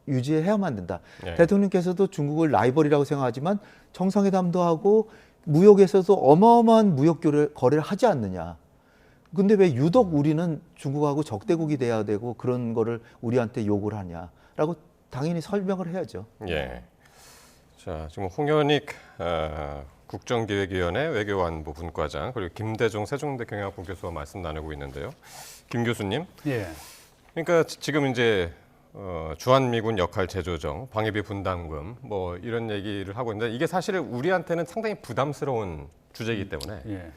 유지해야만 된다. 네. 대통령께서도 중국을 라이벌이라고 생각하지만 정상회담도 하고 무역에서도 어마어마한 무역 거래를 하지 않느냐. 근데 왜 유독 우리는 중국하고 적대국이 돼야 되고 그런 거를 우리한테 요구를 하냐라고 당연히 설명을 해야죠. 예. 자, 지금 홍현익 국정기획위원회 외교안보 분과장 그리고 김대중 세종대 경영학부 교수와 말씀 나누고 있는데요. 김 교수님. 예. 그러니까 지금 이제 주한미군 역할 재조정, 방위비 분담금 뭐 이런 얘기를 하고 있는데 이게 사실 우리한테는 상당히 부담스러운 주제이기 때문에 예.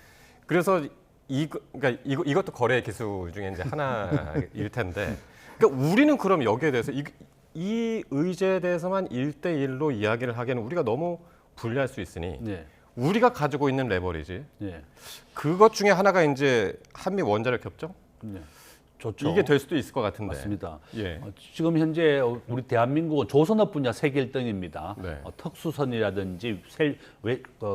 그래서 그러니까 이것도 거래 기술 중에 이제 하나일 텐데 그러니까 우리는 그럼 여기에 대해서 이 의제에 대해서만 1대1로 이야기를 하기에는 우리가 너무 불리할 수 있으니 예. 우리가 가지고 있는 레버리지 예. 그것 중에 하나가 이제 한미 원자력 협정 예. 좋죠. 이게 될 수도 있을 것 같은데. 맞습니다. 예. 지금 현재 우리 대한민국은 조선업 분야 세계 1등입니다. 네. 특수선이라든지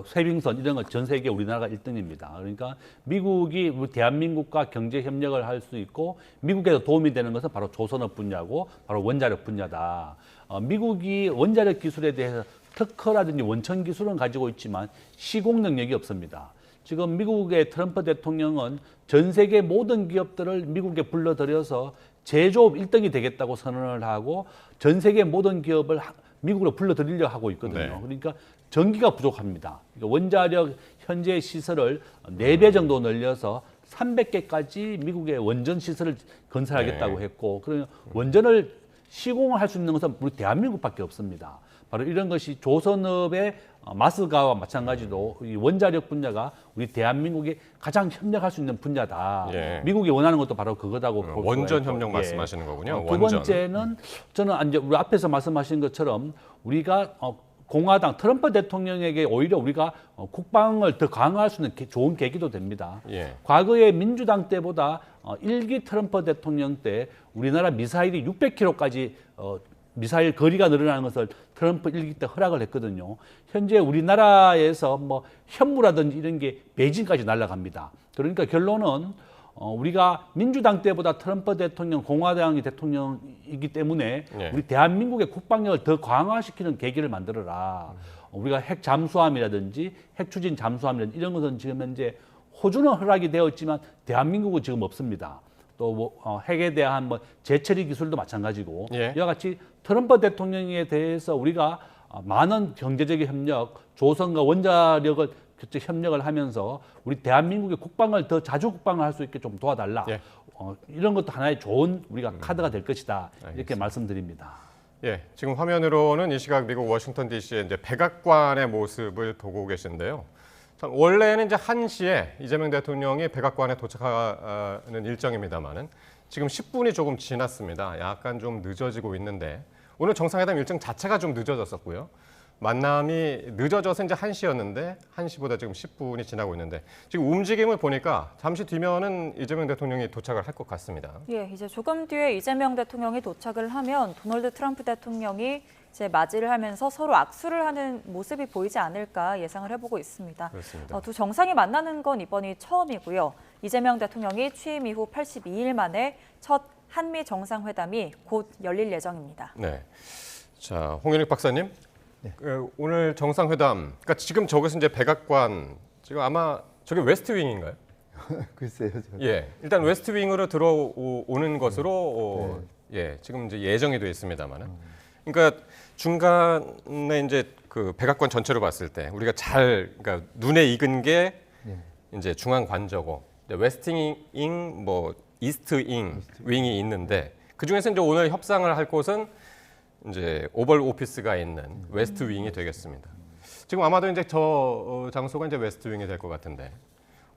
쇄빙선 이런 거 전 세계 우리나라가 1등입니다. 그러니까 미국이 우리 대한민국과 경제 협력을 할 수 있고 미국에도 도움이 되는 것은 바로 조선업 분야고 바로 원자력 분야다. 미국이 원자력 기술에 대해서 특허라든지 원천 기술은 가지고 있지만 시공 능력이 없습니다. 지금 미국의 트럼프 대통령은 전 세계 모든 기업들을 미국에 불러들여서 제조업 1등이 되겠다고 선언을 하고 전 세계 모든 기업을 미국으로 불러들이려 하고 있거든요. 네. 그러니까 전기가 부족합니다. 그러니까 원자력 현재 시설을 4배 정도 늘려서 300개까지 미국의 원전 시설을 건설하겠다고 네. 했고 그러면 원전을 시공을 할 수 있는 것은 우리 대한민국밖에 없습니다. 바로 이런 것이 조선업의 마스가와 마찬가지로 이 원자력 분야가 우리 대한민국이 가장 협력할 수 있는 분야다. 예. 미국이 원하는 것도 바로 그거다고 볼 수가 원전 있죠. 협력 예. 말씀하시는 거군요. 두 원전. 번째는 저는 이제 우리 앞에서 말씀하신 것처럼 우리가 공화당 트럼프 대통령에게 오히려 우리가 국방을 더 강화할 수 있는 좋은 계기도 됩니다. 예. 과거에 민주당 때보다 1기 트럼프 대통령 때 우리나라 미사일이 600km까지 미사일 거리가 늘어나는 것을 트럼프 1기 때 허락을 했거든요. 현재 우리나라에서 뭐 현무라든지 이런 게 베이징까지 날아갑니다. 그러니까 결론은 우리가 민주당 때보다 트럼프 대통령, 공화당이 대통령이기 때문에 네. 우리 대한민국의 국방력을 더 강화시키는 계기를 만들어라. 우리가 핵 잠수함이라든지 핵 추진 잠수함이라든지 이런 것은 지금 현재 호주는 허락이 되어 있지만 대한민국은 지금 없습니다. 또 핵에 대한 재처리 기술도 마찬가지고 예. 이와 같이 트럼프 대통령에 대해서 우리가 많은 경제적인 협력, 조선과 원자력을 협력을 하면서 우리 대한민국의 국방을 더 자주 국방을 할 수 있게 좀 도와달라. 예. 이런 것도 하나의 좋은 우리가 카드가 될 것이다. 이렇게 알겠습니다. 말씀드립니다. 예, 지금 화면으로는 이 시각 미국 워싱턴 DC의 이제 백악관의 모습을 보고 계신데요. 참 원래는 이제 1시에 이재명 대통령이 백악관에 도착하는 일정입니다만은 지금 10분이 조금 지났습니다. 약간 좀 늦어지고 있는데 오늘 정상회담 일정 자체가 좀 늦어졌었고요. 만남이 늦어져서 이제 1시였는데 1시보다 지금 10분이 지나고 있는데 지금 움직임을 보니까 잠시 뒤면은 이재명 대통령이 도착을 할 것 같습니다. 예, 이제 조금 뒤에 이재명 대통령이 도착을 하면 도널드 트럼프 대통령이 이제 맞이를 하면서 서로 악수를 하는 모습이 보이지 않을까 예상을 해보고 있습니다. 그렇습니다. 두 정상이 만나는 건 이번이 처음이고요. 이재명 대통령이 취임 이후 82일 만에 첫 한미 정상회담이 곧 열릴 예정입니다. 네. 자, 홍현익 박사님. 네. 오늘 정상회담. 그러니까 지금 저것은 이제 백악관. 지금 아마 저게 웨스트윙인가요? 글쎄요. 예. 일단 웨스트윙으로 들어오는 것으로 예, 지금 이제 예정이 되어 있습니다만은. 그러니까 중간에 이제 그 백악관 전체로 봤을 때 우리가 그러니까 눈에 익은 게 이제 중앙 관저고 웨스트 윙, 뭐 이스트 윙이 있는데 그 중에서 이제 오늘 협상을 할 곳은 이제 오벌 오피스가 있는 웨스트 윙이 되겠습니다. 지금 아마도 이제 저 장소가 이제 웨스트 윙이 될 것 같은데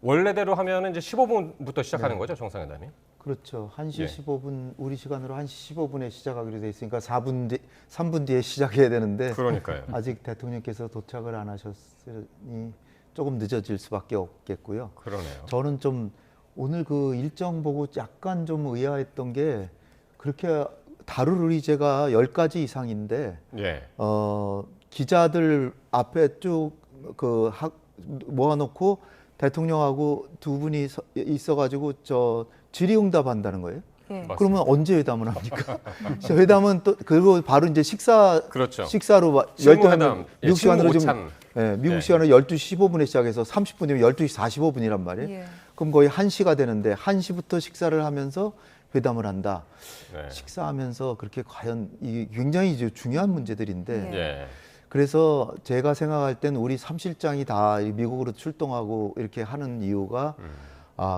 원래대로 하면은 이제 15분부터 시작하는 거죠, 정상회담이? 그렇죠. 1시 예. 15분 우리 시간으로 1시 15분에 시작하기로 돼 있으니까 3분 뒤에 시작해야 되는데 그러니까요. 아직 대통령께서 도착을 안 하셨으니 조금 늦어질 수밖에 없겠고요. 그러네요. 저는 좀 오늘 그 일정 보고 약간 좀 의아했던 게 그렇게 다룰 의제가 10가지 이상인데 예. 기자들 앞에 쭉 모아놓고 대통령하고 두 분이 있어가지고 질의응답한다는 거예요. 예. 맞습니다. 그러면 언제 회담을 합니까? 회담은 또 그리고 바로 이제 식사로 실무회담, 미국 시간으로 실무 좀 오찬. 미국 예. 시간으로 12시 15분에 시작해서 30분이면 12시 45분이란 말이에요. 예. 그럼 거의 1시가 되는데 1시부터 식사를 하면서 회담을 한다. 네. 식사하면서 그렇게 과연 이 굉장히 이제 중요한 문제들인데 예. 그래서 제가 생각할 땐 우리 3실장이 다 미국으로 출동하고 이렇게 하는 이유가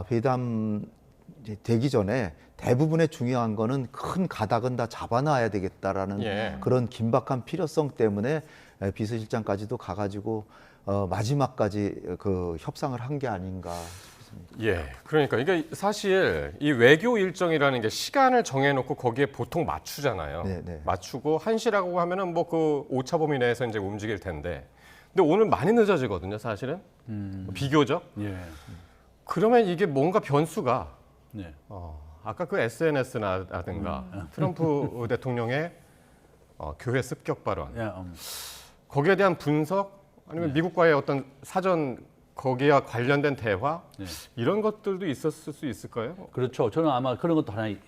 회담 이제 되기 전에 대부분의 중요한 거는 큰 가닥은 다 잡아놔야 되겠다라는 예. 그런 긴박한 필요성 때문에 비서실장까지도 가가지고 마지막까지 그 협상을 한 게 아닌가 싶습니다. 예. 그러니까 이게 사실 이 외교 일정이라는 게 시간을 정해놓고 거기에 보통 맞추잖아요. 네, 네. 맞추고 1시라고 하면은 뭐 그 오차 범위 내에서 이제 움직일 텐데. 근데 오늘 많이 늦어지거든요, 사실은. 비교적. 예. 그러면 이게 뭔가 변수가 네. 아까 그 SNS라든가 트럼프 대통령의 교회 습격 발언 예, 거기에 대한 분석 아니면 미국과의 어떤 사전 거기와 관련된 대화 네. 이런 것들도 있었을 수 있을까요? 그렇죠. 저는 아마 그런 것도 하나 있을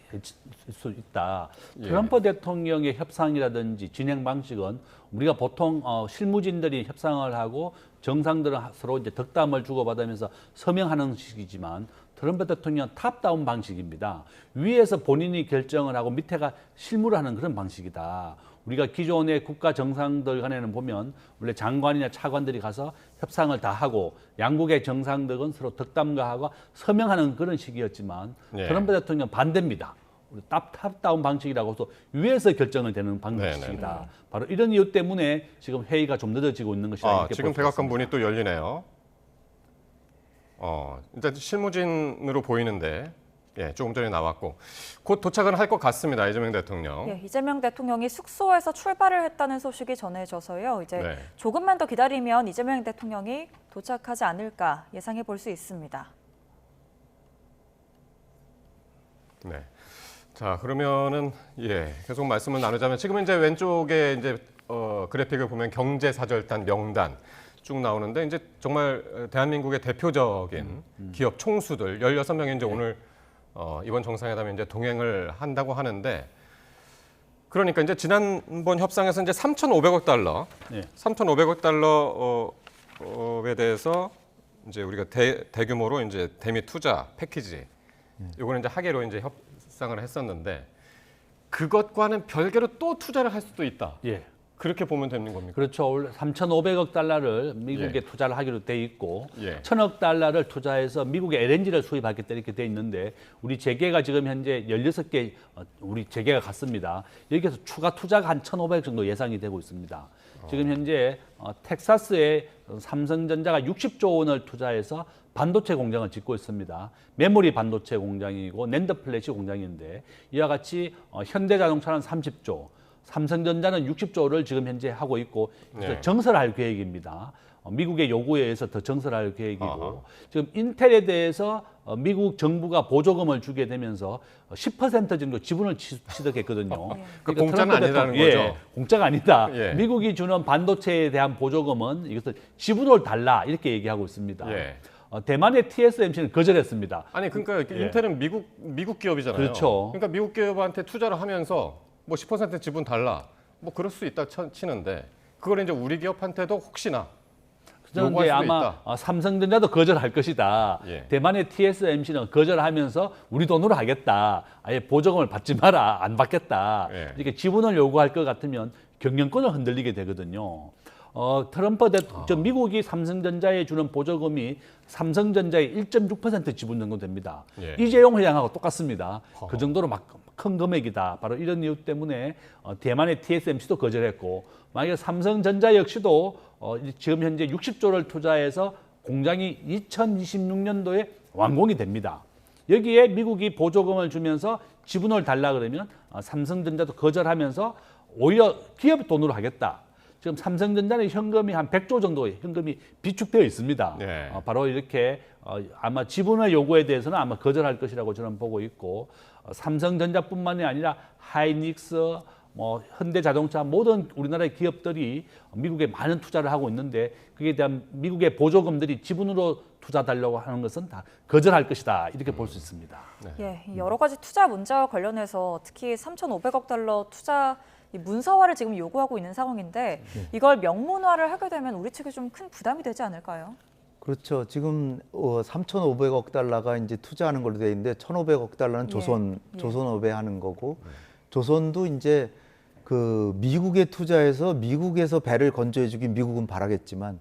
수 있다. 예. 트럼프 대통령의 협상이라든지 진행 방식은 우리가 보통 실무진들이 협상을 하고 정상들은 서로 이제 덕담을 주고받으면서 서명하는 식이지만 트럼프 대통령은 탑다운 방식입니다. 위에서 본인이 결정을 하고 밑에가 실무를 하는 그런 방식이다. 우리가 기존의 국가 정상들 간에는 보면 원래 장관이나 차관들이 가서 협상을 다 하고 양국의 정상들은 서로 덕담가하고 서명하는 그런 식이었지만 예. 트럼프 대통령 반대입니다. 우리 탑다운 방식이라고 해서 위에서 결정을 되는 방식이다. 네네네. 바로 이런 이유 때문에 지금 회의가 좀 늦어지고 있는 것이다. 이렇게 지금 볼수 백악관 있습니다. 문이 또 열리네요. 일단 실무진으로 보이는데 조금 전에 나왔고 곧 도착은 할 것 같습니다. 이재명 대통령. 예, 이재명 대통령이 숙소에서 출발을 했다는 소식이 전해져서요. 이제 네. 조금만 더 기다리면 이재명 대통령이 도착하지 않을까 예상해 볼 수 있습니다. 네. 자, 그러면은 계속 말씀을 나누자면 지금 이제 왼쪽에 이제 그래픽을 보면 경제사절단 명단 쭉 나오는데 이제 정말 대한민국의 대표적인 기업 총수들 16명이 이제 오늘 이번 정상회담에 이제 동행을 한다고 하는데 그러니까 이제 지난번 협상에서 이제 3,500억 달러, 네. 3,500억 달러에 대해서 이제 우리가 대규모로 이제 대미 투자 패키지 요거는 이제 하계로 이제 협상을 했었는데 그것과는 별개로 또 투자를 할 수도 있다. 예. 그렇게 보면 되는 겁니까? 그렇죠. 원래 3,500억 달러를 미국에 예. 투자를 하기로 돼 있고 예. 1,000억 달러를 투자해서 미국에 LNG를 수입하겠다 이렇게 돼 있는데 우리 재계가 지금 현재 16개 우리 재계가 갔습니다. 여기에서 추가 투자가 한 1,500억 정도 예상이 되고 있습니다. 지금 현재 텍사스에 삼성전자가 60조 원을 투자해서 반도체 공장을 짓고 있습니다. 메모리 반도체 공장이고 낸더 플래시 공장인데 이와 같이 현대자동차는 30조, 삼성전자는 60조를 지금 현재 하고 있고 그래서 네. 정설할 계획입니다. 미국의 요구에 의해서 더 정설할 계획이고 아하. 지금 인텔에 대해서 미국 정부가 보조금을 주게 되면서 10% 정도 지분을 취득했거든요. 그 그러니까 공짜는 트럼프 아니라는 대통령- 거죠? 공짜가 아니다. 예. 미국이 주는 반도체에 대한 보조금은 이것을 지분을 달라 이렇게 얘기하고 있습니다. 예. 대만의 TSMC는 거절했습니다. 아니 그러니까 인텔은 미국 기업이잖아요. 그렇죠. 그러니까 미국 기업한테 투자를 하면서 뭐 10% 지분 달라 뭐 그럴 수 있다 치는데 그걸 이제 우리 기업한테도 혹시나 저는 요구할 이제 수도 아마 있다. 삼성전자도 거절할 것이다. 예. 대만의 TSMC는 거절하면서 우리 돈으로 하겠다. 아예 보조금을 받지 마라. 안 받겠다. 예. 이렇게 지분을 요구할 것 같으면 경영권을 흔들리게 되거든요. 트럼프 미국이 삼성전자에 주는 보조금이 삼성전자의 1.6% 지분 정도 됩니다. 예. 이재용 회장하고 똑같습니다. 그 정도로 막 큰 금액이다. 바로 이런 이유 때문에 대만의 TSMC도 거절했고, 만약에 삼성전자 역시도 지금 현재 60조를 투자해서 공장이 2026년도에 완공이 됩니다. 여기에 미국이 보조금을 주면서 지분을 달라 그러면 삼성전자도 거절하면서 오히려 기업 돈으로 하겠다. 지금 삼성전자는 현금이 한 100조 정도의 현금이 비축되어 있습니다. 네. 바로 이렇게 아마 지분의 요구에 대해서는 아마 거절할 것이라고 저는 보고 있고, 삼성전자뿐만이 아니라 하이닉스, 뭐 현대자동차 모든 우리나라의 기업들이 미국에 많은 투자를 하고 있는데 그에 대한 미국의 보조금들이 지분으로 투자 달라고 하는 것은 다 거절할 것이다. 이렇게 볼 수 있습니다. 예, 여러 가지 투자 문제와 관련해서 특히 3,500억 달러 투자 이 문서화를 지금 요구하고 있는 상황인데 이걸 명문화를 하게 되면 우리 측에 좀 큰 부담이 되지 않을까요? 그렇죠. 지금 3,500억 달러가 이제 투자하는 걸로 돼 있는데 1,500억 달러는 조선업에 하는 거고 조선도 이제 그 미국에 투자해서 미국에서 배를 건조해주긴 미국은 바라겠지만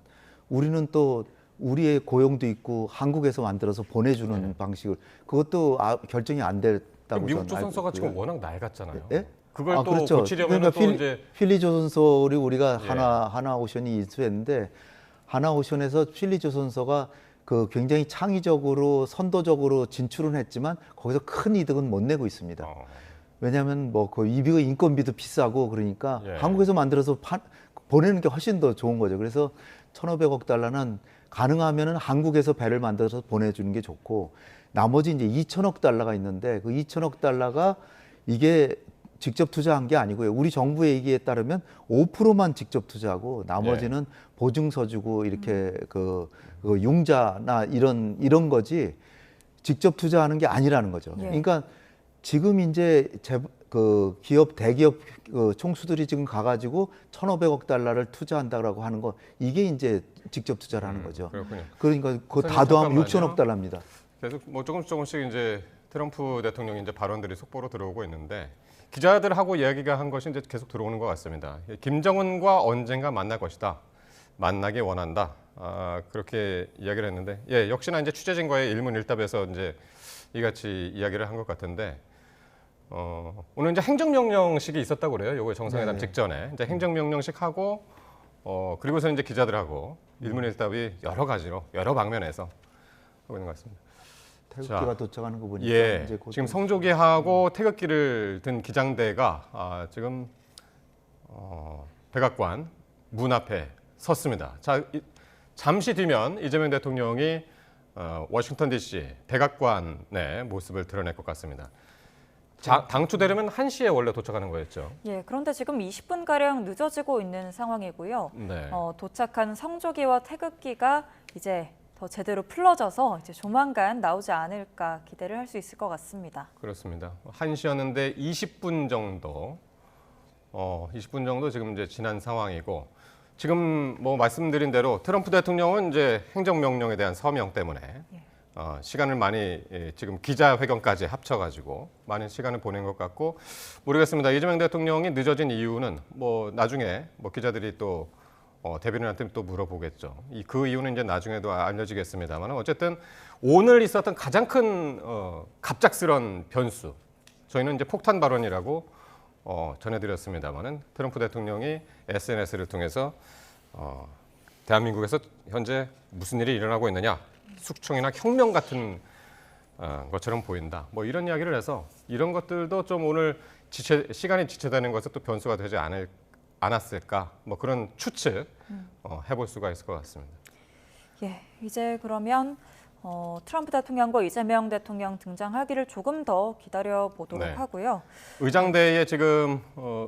우리는 또 우리의 고용도 있고 한국에서 만들어서 보내주는 방식을 그것도 결정이 안 됐다고 미국 저는 알고 조선소가 지금 있고요. 워낙 낡았잖아요. 예? 그걸 또 그렇죠. 고치려면 그러니까 또 이제 필리 조선소를 우리가 예. 하나오션이 인수했는데 하나오션에서 필리 조선소가 그 굉장히 창의적으로 선도적으로 진출은 했지만 거기서 큰 이득은 못 내고 있습니다. 왜냐하면 뭐 그 인건비도 비싸고 그러니까 예. 한국에서 만들어서 보내는 게 훨씬 더 좋은 거죠. 그래서 1,500억 달러는 가능하면은 한국에서 배를 만들어서 보내주는 게 좋고 나머지 이제 2,000억 달러가 있는데 그 2,000억 달러가 이게 직접 투자한 게 아니고요. 우리 정부 얘기에 따르면 5%만 직접 투자하고 나머지는 보증서 주고 이렇게 그 융자나 이런 거지 직접 투자하는 게 아니라는 거죠. 예. 그러니까 지금 이제 그 대기업 총수들이 지금 가가지고 1,500억 달러를 투자한다라고 하는 거 이게 이제 직접 투자라는 거죠. 그렇군요. 그러니까 그거 선생님, 다 더하면 잠깐만요. 6천억 달러입니다. 계속 뭐 조금씩 이제 트럼프 대통령 이제 발언들이 속보로 들어오고 있는데 기자들하고 이야기가 한 것이 이제 계속 들어오는 것 같습니다. 김정은과 언젠가 만날 것이다. 만나기 원한다. 그렇게 이야기를 했는데 역시나 이제 취재진과의 일문일답에서 이제 이같이 이야기를 한 것 같은데 오늘 이제 행정명령식이 있었다고 그래요. 요거 정상회담 직전에 이제 행정명령식 하고 그리고서 이제 기자들하고 일문일답이 여러 가지로 여러 방면에서 하고 있는 것 같습니다. 태극기가 도착하는 거 보니까 이제 곧 지금 성조기하고 태극기를 든 기장대가 지금 백악관 문 앞에 섰습니다. 자, 잠시 뒤면 이재명 대통령이 워싱턴 DC 백악관의 모습을 드러낼 것 같습니다. 당초되려면 1시에 원래 도착하는 거였죠. 예, 그런데 지금 20분가량 늦어지고 있는 상황이고요. 네. 도착한 성조기와 태극기가 이제 더 제대로 풀러져서 이제 조만간 나오지 않을까 기대를 할 수 있을 것 같습니다. 그렇습니다. 1시였는데 20분 정도, 20분 정도 지금 이제 지난 상황이고 지금 뭐 말씀드린 대로 트럼프 대통령은 이제 행정명령에 대한 서명 때문에 시간을 많이 지금 기자회견까지 합쳐가지고 많은 시간을 보낸 것 같고 모르겠습니다. 이재명 대통령이 늦어진 이유는 뭐 나중에 뭐 기자들이 또 대변인한테 또 물어보겠죠. 그 이유는 이제 나중에도 알려지겠습니다만 어쨌든 오늘 있었던 가장 큰 갑작스런 변수 저희는 이제 폭탄 발언이라고 전해드렸습니다만은 트럼프 대통령이 SNS를 통해서 대한민국에서 현재 무슨 일이 일어나고 있느냐 숙청이나 혁명 같은 것처럼 보인다. 뭐 이런 이야기를 해서 이런 것들도 좀 오늘 시간이 지체되는 것은 또 변수가 되지 않았을까 뭐 그런 추측 해볼 수가 있을 것 같습니다. 예, 이제 그러면 트럼프 대통령과 이재명 대통령 등장하기를 조금 더 기다려 보도록 네. 하고요. 의장대에 지금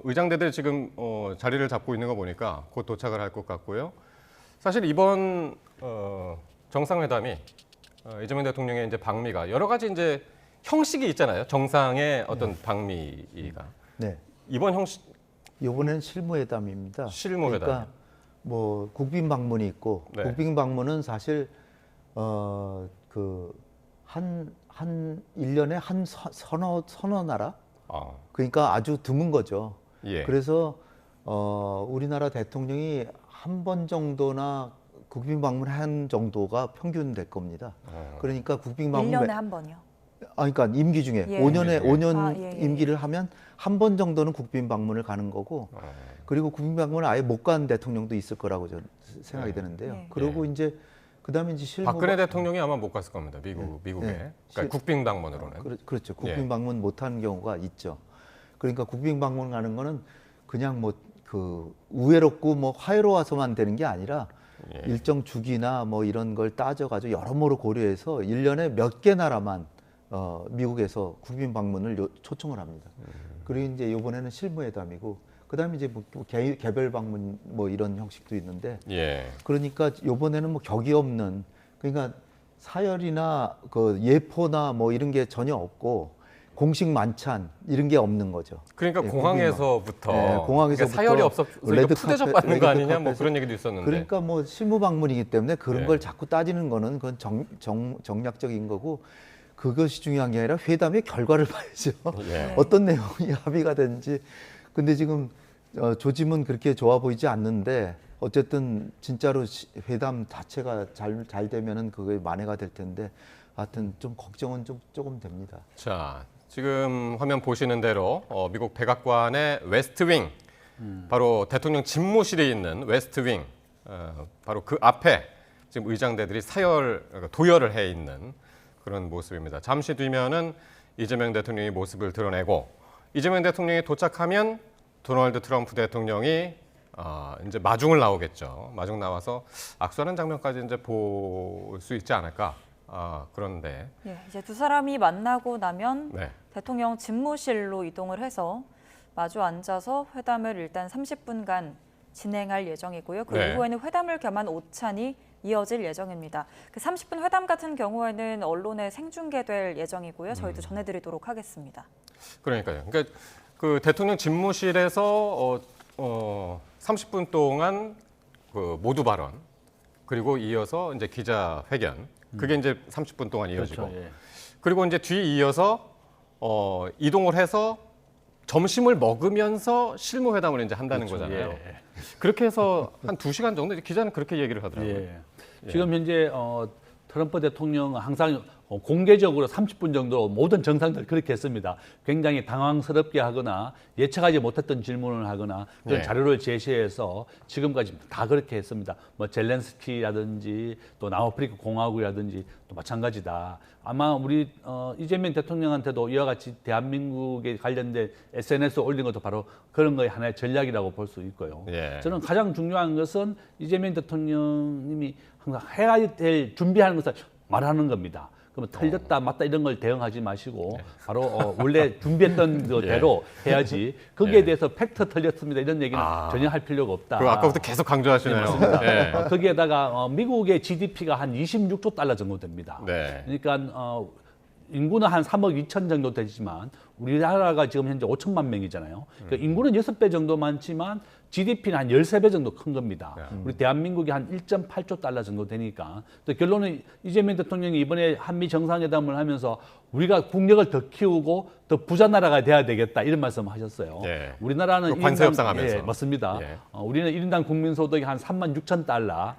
의장대들 지금 자리를 잡고 있는 거 보니까 곧 도착을 할 것 같고요. 사실 이번 정상회담이 이재명 대통령의 이제 방미가 여러 가지 이제 형식이 있잖아요. 정상의 어떤 방미가 네. 이번 형식 이번엔 실무회담입니다. 실무회담. 그러니까 뭐 국빈 방문이 있고 네. 국빈 방문은 사실 한 1년에 한 서너 나라? 아, 그러니까 아주 드문 거죠. 예. 그래서 우리나라 대통령이 한 번 정도나 국빈 방문한 정도가 평균 될 겁니다. 그러니까 국빈 방문 1년에 한 번이요. 그러니까 임기 중에 예. 5년 아, 예, 예. 임기를 하면 한 번 정도는 국빈 방문을 가는 거고 그리고 국빈 방문을 아예 못 간 대통령도 있을 거라고 저는 생각이 되는데요. 예. 그리고 이제 그다음에 이제 실무 박근혜 대통령이 아마 못 갔을 겁니다. 미국에. 네. 그러니까 국빈 방문으로는. 그렇죠. 국빈 예. 방문 못한 경우가 있죠. 그러니까 국빈 방문 가는 거는 그냥 뭐 그 우애롭고 뭐 화해로워서만 되는 게 아니라 예. 일정 주기나 뭐 이런 걸 따져가지고 여러모로 고려해서 1년에 몇 개 나라만 미국에서 국빈 방문을 초청을 합니다. 그리고 이제 이번에는 실무회담이고 그다음에 이제 뭐 개별 방문 뭐 이런 형식도 있는데 예. 그러니까 이번에는 뭐 격이 없는 그러니까 사열이나 그 예포나 뭐 이런 게 전혀 없고 공식 만찬 이런 게 없는 거죠. 그러니까 예, 공항에서부터, 공항에서부터 그러니까 사열이 없어서 레드 푸대접 카펫, 받는 거 레드 아니냐 뭐 카펫에서- 그런 얘기도 있었는데. 그러니까 뭐 실무 방문이기 때문에 그런 예. 걸 자꾸 따지는 거는 그건 정략적인 거고 그것이 중요한 게 아니라 회담의 결과를 봐야죠. 예. 어떤 내용이 합의가 된지. 근데 지금 조짐은 그렇게 좋아 보이지 않는데 어쨌든 진짜로 회담 자체가 잘 되면은 그게 만회가 될 텐데 하여튼 좀 걱정은 조금 됩니다. 자, 지금 화면 보시는 대로 미국 백악관의 웨스트윙, 바로 대통령 집무실이 있는 웨스트윙, 바로 그 앞에 지금 의장대들이 도열을 해 있는 그런 모습입니다. 잠시 뒤면은 이재명 대통령이 모습을 드러내고 이재명 대통령이 도착하면 도널드 트럼프 대통령이 이제 마중을 나오겠죠. 마중 나와서 악수하는 장면까지 이제 볼 수 있지 않을까. 그런데 예, 이제 두 사람이 만나고 나면 네. 대통령 집무실로 이동을 해서 마주 앉아서 회담을 일단 30분간 진행할 예정이고요. 그 네. 이후에는 회담을 겸한 오찬이 이어질 예정입니다. 그 30분 회담 같은 경우에는 언론에 생중계될 예정이고요. 저희도 전해드리도록 하겠습니다. 그러니까요. 그러니까 그 대통령 집무실에서 30분 동안 그 모두 발언 그리고 이어서 이제 기자회견 그게 이제 30분 동안 이어지고 그렇죠. 예. 그리고 이제 뒤 이어서 이동을 해서 점심을 먹으면서 실무회담을 이제 한다는 그렇죠. 거잖아요. 예. 그렇게 해서 한 2시간 정도 기자는 그렇게 얘기를 하더라고요. 예. 지금 현재 트럼프 대통령은 항상 공개적으로 30분 정도 모든 정상들 그렇게 했습니다. 굉장히 당황스럽게 하거나 예측하지 못했던 질문을 하거나 그런 네. 자료를 제시해서 지금까지 다 그렇게 했습니다. 뭐 젤렌스키라든지 또 남아프리카 공화국이라든지 또 마찬가지다. 아마 우리 이재명 대통령한테도 이와 같이 대한민국에 관련된 SNS 올린 것도 바로 그런 거의 하나의 전략이라고 볼 수 있고요. 예. 저는 가장 중요한 것은 이재명 대통령님이 항상 해야 될 준비하는 것을 말하는 겁니다. 그러면 틀렸다 맞다 이런 걸 대응하지 마시고 바로 원래 준비했던 그대로 해야지 거기에 예. 대해서 팩트 틀렸습니다 이런 얘기는 전혀 할 필요가 없다. 그거 아까부터 계속 강조하시네요. 예. 거기에다가 미국의 GDP가 한 26조 달러 정도 됩니다. 네. 그러니까 인구는 한 3억 2천 정도 되지만 우리나라가 지금 현재 5천만 명이잖아요. 그러니까 인구는 6배 정도 많지만 GDP는 한 13배 정도 큰 겁니다. 우리 대한민국이 한 1.8조 달러 정도 되니까 또 결론은 이재명 대통령이 이번에 한미 정상회담을 하면서 우리가 국력을 더 키우고 더 부자 나라가 돼야 되겠다 이런 말씀하셨어요. 예. 우리나라는 관세 협상하면서. 예, 맞습니다. 예. 우리는 1인당 국민소득이 한 3만 6천 달러,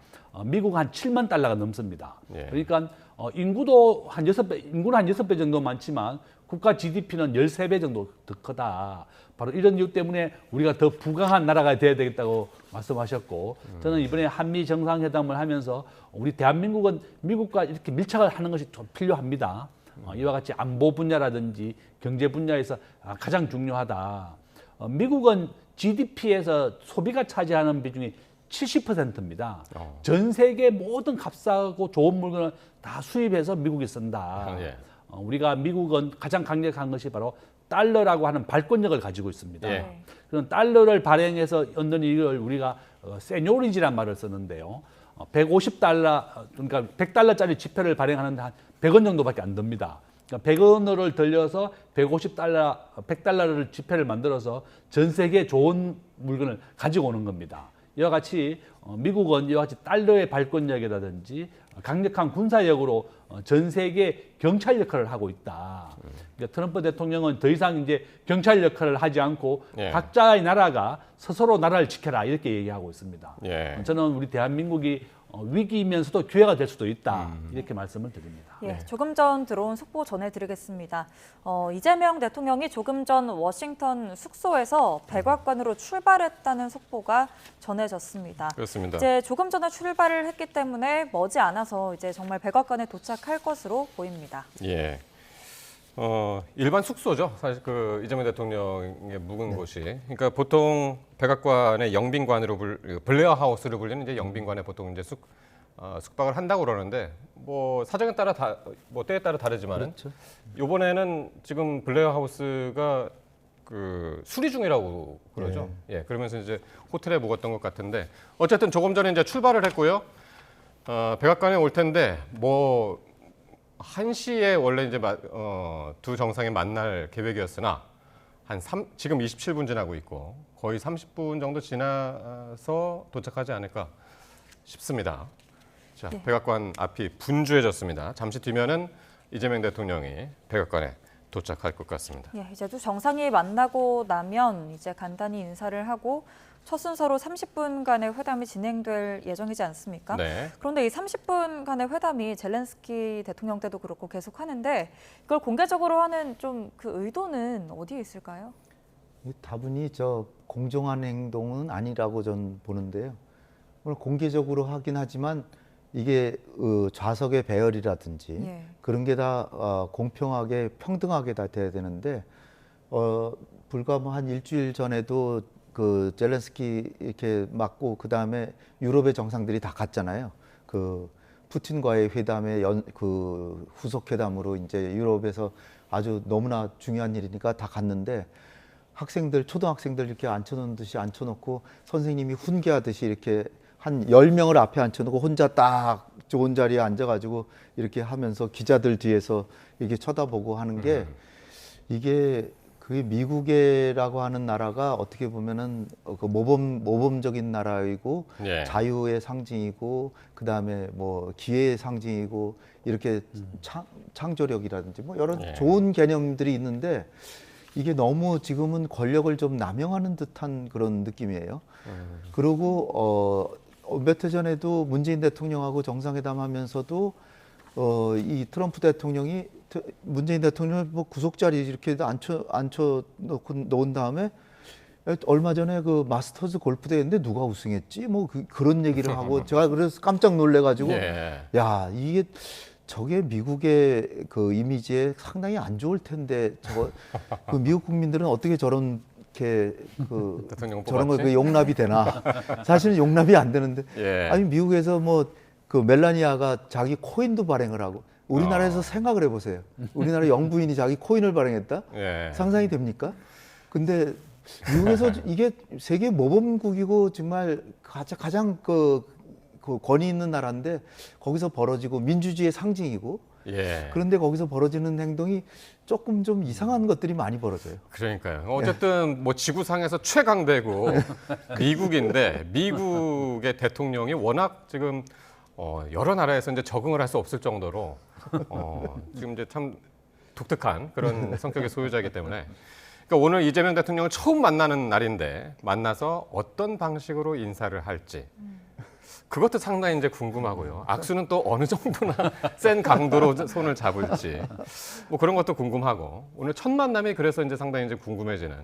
미국은 한 7만 달러가 넘습니다. 예. 그러니까 인구도 한 6배, 인구는 한 6배 정도 많지만 국가 GDP는 13배 정도 더 크다. 바로 이런 이유 때문에 우리가 더 부강한 나라가 돼야 되겠다고 말씀하셨고 저는 이번에 한미 정상회담을 하면서 우리 대한민국은 미국과 이렇게 밀착을 하는 것이 좀 필요합니다. 이와 같이 안보 분야라든지 경제 분야에서 가장 중요하다. 미국은 GDP에서 소비가 차지하는 비중이 70%입니다. 전 세계 모든 값싸고 좋은 물건을 다 수입해서 미국이 쓴다. 예. 우리가 미국은 가장 강력한 것이 바로 달러라고 하는 발권력을 가지고 있습니다. 예. 그런 달러를 발행해서 얻는 이걸 우리가 세뇨리지란 말을 쓰는데요. 150달러, 그러니까 100달러짜리 지폐를 발행하는데 한 100원 정도밖에 안 듭니다. 그러니까 100원을 들여서 150달러, 100달러를 지폐를 만들어서 전 세계 좋은 물건을 가지고 오는 겁니다. 이와 같이 미국은 이와 같이 달러의 발권력이라든지 강력한 군사력으로 전 세계 경찰 역할을 하고 있다. 그러니까 트럼프 대통령은 더 이상 이제 경찰 역할을 하지 않고 예. 각자의 나라가 스스로 나라를 지켜라 이렇게 얘기하고 있습니다. 예. 저는 우리 대한민국이 위기이면서도 기회가 될 수도 있다 이렇게 말씀을 드립니다. 예, 조금 전 들어온 속보 전해드리겠습니다. 이재명 대통령이 조금 전 워싱턴 숙소에서 백악관으로 출발했다는 속보가 전해졌습니다. 그렇습니다. 이제 조금 전에 출발을 했기 때문에 머지않아서 이제 정말 백악관에 도착할 것으로 보입니다. 예. 일반 숙소죠. 사실 그 이재명 대통령의 묵은 곳이. 그러니까 보통 백악관의 영빈관으로 블레어 하우스를 불리는 이제 영빈관에 보통 이제 숙박을 한다고 그러는데 뭐 사정에 따라 뭐 때에 따라 다르지만은 그렇죠. 이번에는 지금 블레어 하우스가 그 수리 중이라고 그러죠. 예. 그러면서 이제 호텔에 묵었던 것 같은데 어쨌든 조금 전에 이제 출발을 했고요. 백악관에 올 텐데 뭐 1시에 원래 이제 두 정상이 만날 계획이었으나 지금 27분 지나고 있고 거의 30분 정도 지나서 도착하지 않을까 싶습니다. 자, 네. 백악관 앞이 분주해졌습니다. 잠시 뒤면은 이재명 대통령이 백악관에 도착할 것 같습니다. 예, 이제 두 정상이 만나고 나면 이제 간단히 인사를 하고 첫 순서로 30분간의 회담이 진행될 예정이지 않습니까? 네. 그런데 이 30분간의 회담이 젤렌스키 대통령 때도 그렇고 계속 하는데 이걸 공개적으로 하는 좀 그 의도는 어디에 있을까요? 다분히 공정한 행동은 아니라고 전 보는데요. 물론 공개적으로 하긴 하지만 이게 좌석의 배열이라든지 예. 그런 게 다 공평하게 평등하게 다 돼야 되는데 불과 뭐 한 일주일 전에도 그 젤렌스키 이렇게 맞고 그 다음에 유럽의 정상들이 다 갔잖아요. 그 푸틴과의 회담의 그 후속 회담으로 이제 유럽에서 아주 너무나 중요한 일이니까 다 갔는데 초등학생들 이렇게 앉혀놓은 듯이 앉혀놓고 선생님이 훈계하듯이 이렇게 한 10명을 앞에 앉혀놓고 혼자 딱 좋은 자리에 앉아가지고 이렇게 하면서 기자들 뒤에서 이렇게 쳐다보고 하는 게 이게 그게 미국이라고 하는 나라가 어떻게 보면은 그 모범적인 나라이고 예. 자유의 상징이고 그 다음에 뭐 기회의 상징이고 이렇게 창조력이라든지 뭐 여러 예. 좋은 개념들이 있는데 이게 너무 지금은 권력을 좀 남용하는 듯한 그런 느낌이에요. 그리고 몇 해 전에도 문재인 대통령하고 정상회담 하면서도 이 트럼프 대통령이 문재인 대통령을 뭐 구석 자리에 이렇게 앉혀 놓은 다음에 얼마 전에 그 마스터즈 골프 대회인데 누가 우승했지? 뭐 그런 얘기를 하고 제가 그래서 깜짝 놀래가지고 예. 야 이게 저게 미국의 그 이미지에 상당히 안 좋을 텐데 그 미국 국민들은 어떻게 저런 대통령 저런 거 뽑았지? 용납이 되나? 사실은 용납이 안 되는데 예. 아니 미국에서 뭐 그 멜라니아가 자기 코인도 발행을 하고 우리나라에서 생각을 해보세요. 우리나라 영부인이 자기 코인을 발행했다? 예. 상상이 됩니까? 근데 미국에서 이게 세계 모범국이고 정말 가장 그 권위 있는 나라인데 거기서 벌어지고 민주주의의 상징이고 예. 그런데 거기서 벌어지는 행동이 조금 좀 이상한 것들이 많이 벌어져요. 그러니까요. 어쨌든 뭐 지구상에서 최강대국 미국인데 미국의 대통령이 워낙 지금 여러 나라에서 이제 적응을 할 수 없을 정도로 지금 이제 참 독특한 그런 성격의 소유자이기 때문에 그러니까 오늘 이재명 대통령을 처음 만나는 날인데 만나서 어떤 방식으로 인사를 할지 그것도 상당히 이제 궁금하고요. 악수는 또 어느 정도나 센 강도로 손을 잡을지 뭐 그런 것도 궁금하고 오늘 첫 만남이 그래서 이제 상당히 이제 궁금해지는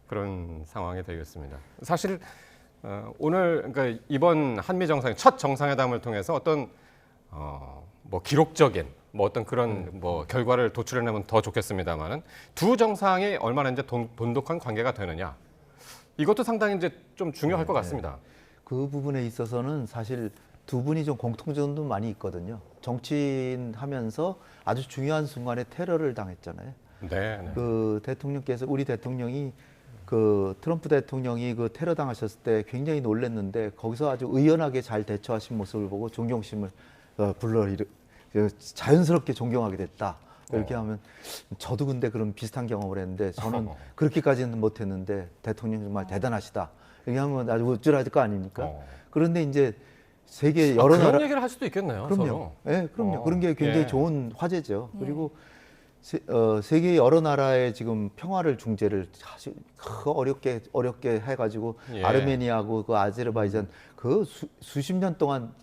그런 상황이 되겠습니다. 사실 오늘 그러니까 이번 한미 정상 첫 정상회담을 통해서 어떤 뭐 기록적인 뭐 어떤 그런 뭐 결과를 도출해내면 더 좋겠습니다만은 두 정상이 얼마나 이제 돈독한 관계가 되느냐 이것도 상당히 이제 좀 중요할 것 같습니다. 그 부분에 있어서는 사실 두 분이 좀 공통점도 많이 있거든요. 정치인 하면서 아주 중요한 순간에 테러를 당했잖아요. 네. 그 대통령께서 우리 대통령이 그 트럼프 대통령이 그 테러 당하셨을 때 굉장히 놀랐는데 거기서 아주 의연하게 잘 대처하신 모습을 보고 존경심을 자연스럽게 존경하게 됐다. 이렇게 하면 저도 근데 그런 비슷한 경험을 했는데 저는 그렇게까지는 못했는데 대통령 정말 대단하시다. 이렇게 하면 아주 우쭐할 거 아닙니까? 어. 그런데 이제 세계 여러 그런 나라 얘기를 할 수도 있겠네요. 그럼요. 서로. 예, 그럼요. 어, 그런 게 굉장히 예. 좋은 화제죠. 예. 그리고 세계 여러 나라의 지금 평화를 중재를 사실 어렵게 해가지고 예. 아르메니아하고 그 아제르바이잔 그 수십 년 동안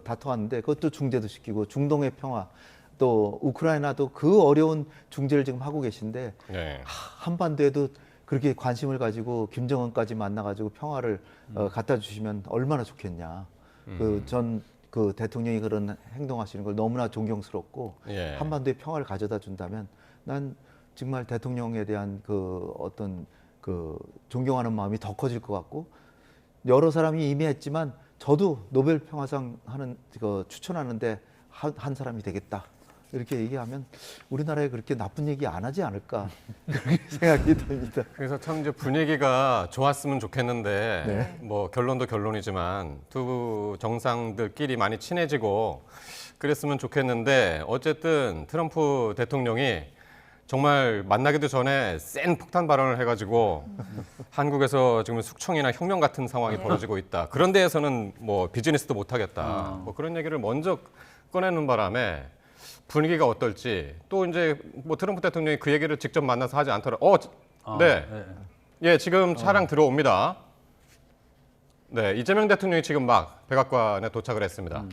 다퉈왔는데 그것도 중재도 시키고 중동의 평화 또 우크라이나도 그 어려운 중재를 지금 하고 계신데 네. 한반도에도 그렇게 관심을 가지고 김정은까지 만나가지고 평화를 갖다 주시면 얼마나 좋겠냐. 그 대통령이 그런 행동하시는 걸 너무나 존경스럽고 예. 한반도에 평화를 가져다 준다면 난 정말 대통령에 대한 그 어떤 그 존경하는 마음이 더 커질 것 같고 여러 사람이 이미 했지만 저도 노벨 평화상 추천하는데 한 사람이 되겠다. 이렇게 얘기하면 우리나라에 그렇게 나쁜 얘기 안 하지 않을까 그렇게 생각이 듭니다. 그래서 참 이제 분위기가 좋았으면 좋겠는데 네. 뭐 결론도 결론이지만 두 정상들끼리 많이 친해지고 그랬으면 좋겠는데 어쨌든 트럼프 대통령이 정말 만나기도 전에 센 폭탄 발언을 해가지고 한국에서 지금 숙청이나 혁명 같은 상황이 벌어지고 있다. 그런 데에서는 뭐 비즈니스도 못하겠다. 뭐 그런 얘기를 먼저 꺼내는 바람에 분위기가 어떨지 또 이제 뭐 트럼프 대통령이 그 얘기를 직접 만나서 하지 않더라도 네. 예, 지금 차량 들어옵니다. 네, 이재명 대통령이 지금 막 백악관에 도착을 했습니다.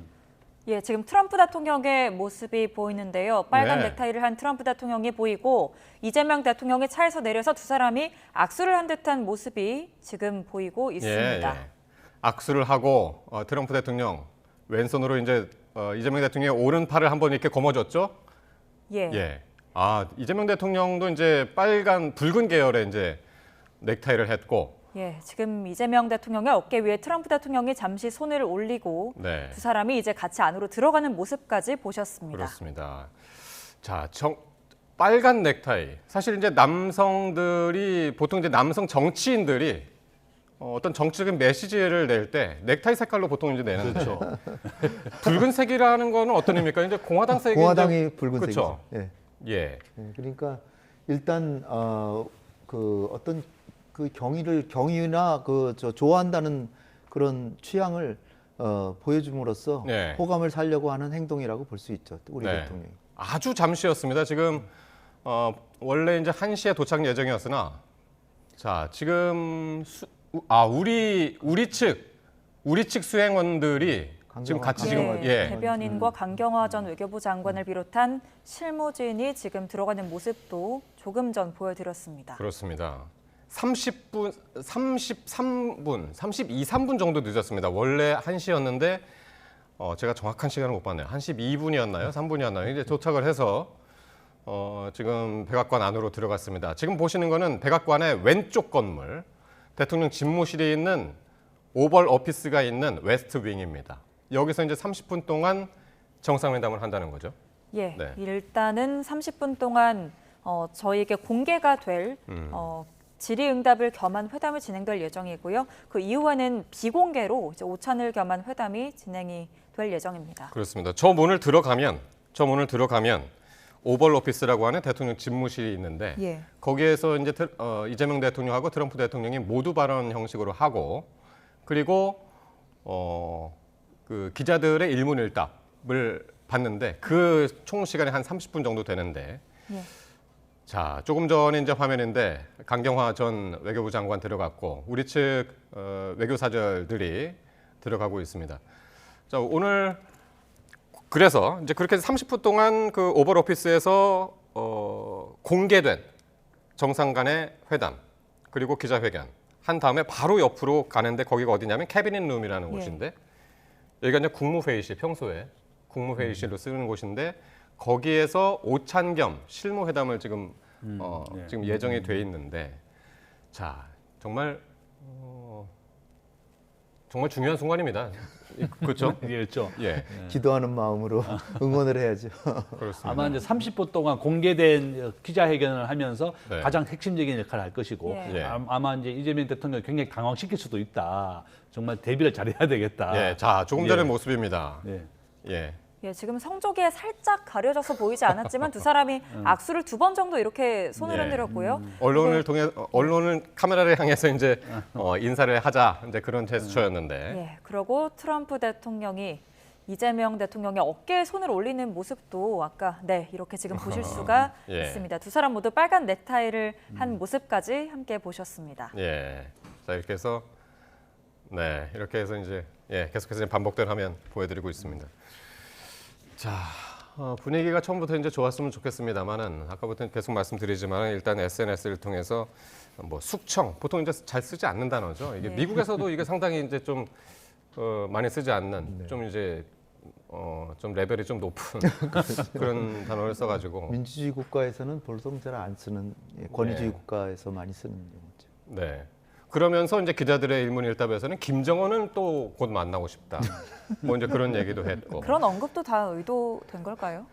예, 지금 트럼프 대통령의 모습이 보이는데요. 빨간 네. 넥타이를 한 트럼프 대통령이 보이고 이재명 대통령이 차에서 내려서 두 사람이 악수를 한 듯한 모습이 지금 보이고 있습니다. 예. 악수를 하고 트럼프 대통령 왼손으로 이제 이재명 대통령의 오른팔을 한번 이렇게 거머쥐었죠. 예. 예. 이재명 대통령도 이제 붉은 계열의 이제 넥타이를 했고, 예, 지금 이재명 대통령의 어깨 위에 트럼프 대통령이 잠시 손을 올리고 네. 두 사람이 이제 같이 안으로 들어가는 모습까지 보셨습니다. 그렇습니다. 자, 빨간 넥타이. 사실 이제 보통 이제 남성 정치인들이 어떤 정치적인 메시지를 낼 때 넥타이 색깔로 보통 이제 내는데 그렇죠. 붉은색이라는 거는 어떤 의미입니까? 이제 공화당색이 공화당이 붉은색이죠. 그렇죠. 예. 예. 그러니까 일단 그 어떤 그 경의나 좋아한다는 그런 취향을 보여줌으로써 네. 호감을 살려고 하는 행동이라고 볼 수 있죠. 우리 네. 대통령이. 아주 잠시였습니다. 지금 원래 이제 1시에 도착 예정이었으나 자, 지금 우리 측 수행원들이 지금 같이 지금 대변인과 강경화 전 외교부 장관을 비롯한 실무진이 지금 들어가는 모습도 조금 전 보여드렸습니다. 그렇습니다. 32~33분 정도 늦었습니다. 원래 1시였는데 제가 정확한 시간을 못 봤네요. 1시 2분이었나요? 3분이었나요? 이제 도착을 해서 지금 백악관 안으로 들어갔습니다. 지금 보시는 거는 백악관의 왼쪽 건물, 대통령 집무실이 있는 오벌 오피스가 있는 웨스트 윙입니다. 여기서 이제 30분 동안 정상회담을 한다는 거죠. 예, 네. 일단은 30분 동안 저희에게 공개가 될 질의응답을 겸한 회담이 진행될 예정이고요. 그 이후에는 비공개로 이제 오찬을 겸한 회담이 진행이 될 예정입니다. 그렇습니다. 저 문을 들어가면 오벌 오피스라고 하는 대통령 집무실이 있는데 예. 거기에서 이제 이재명 대통령하고 트럼프 대통령이 모두 발언 형식으로 하고 그리고 그 기자들의 일문일답을 받는데 그 총 시간이 한 30분 정도 되는데 예. 자, 조금 전에 이제 화면인데 강경화 전 외교부 장관 들어갔고 우리 측 외교사절들이 들어가고 있습니다. 자, 오늘 그래서 이제 그렇게 30분 동안 그 오벌 오피스에서 공개된 정상 간의 회담 그리고 기자회견 한 다음에 바로 옆으로 가는데 거기가 어디냐면 캐비닛 룸이라는 곳인데 여기가 이제 국무회의실 평소에 국무회의실로 쓰는 곳인데 거기에서 오찬 겸 실무회담을 지금 지금 예정이 돼 있는데 자 정말 중요한 순간입니다. 그렇죠? 그렇죠. 예, 기도하는 마음으로 응원을 해야죠. 그렇습니다. 아마 이제 30분 동안 공개된 기자회견을 하면서 네. 가장 핵심적인 역할을 할 것이고 예. 예. 아마 이제 이재명 대통령 굉장히 당황시킬 수도 있다. 정말 대비를 잘해야 되겠다. 자 조금 전의 예. 모습입니다. 예. 예. 예, 지금 성조기에 살짝 가려져서 보이지 않았지만 두 사람이 악수를 2번 정도 이렇게 손을 예. 흔들었고요. 언론을 통해 언론은 카메라를 향해서 이제 인사를 하자 이제 그런 제스처였는데 예, 그리고 트럼프 대통령이 이재명 대통령의 어깨에 손을 올리는 모습도 아까 이렇게 지금 보실 수가 예. 있습니다. 두 사람 모두 빨간 넥타이를 한 모습까지 함께 보셨습니다. 예. 자 이렇게 해서 이렇게 해서 이제 계속해서 반복된 화면 보여드리고 있습니다. 자 분위기가 처음부터 이제 좋았으면 좋겠습니다만은 아까부터 계속 말씀드리지만 일단 SNS를 통해서 뭐 숙청 보통 이제 잘 쓰지 않는 단어죠. 이게 네. 미국에서도 이게 상당히 이제 좀 많이 쓰지 않는 좀 이제 좀 레벨이 좀 높은 그런 단어를 써가지고 민주주의 국가에서는 보통 잘 안 쓰는 권위주의 네. 국가에서 많이 쓰는 용어죠. 네. 그러면서 이제 기자들의 일문일답에서는 김정은은 또 곧 만나고 싶다. 뭐 이제 그런 얘기도 했고. 그런 언급도 다 의도된 걸까요?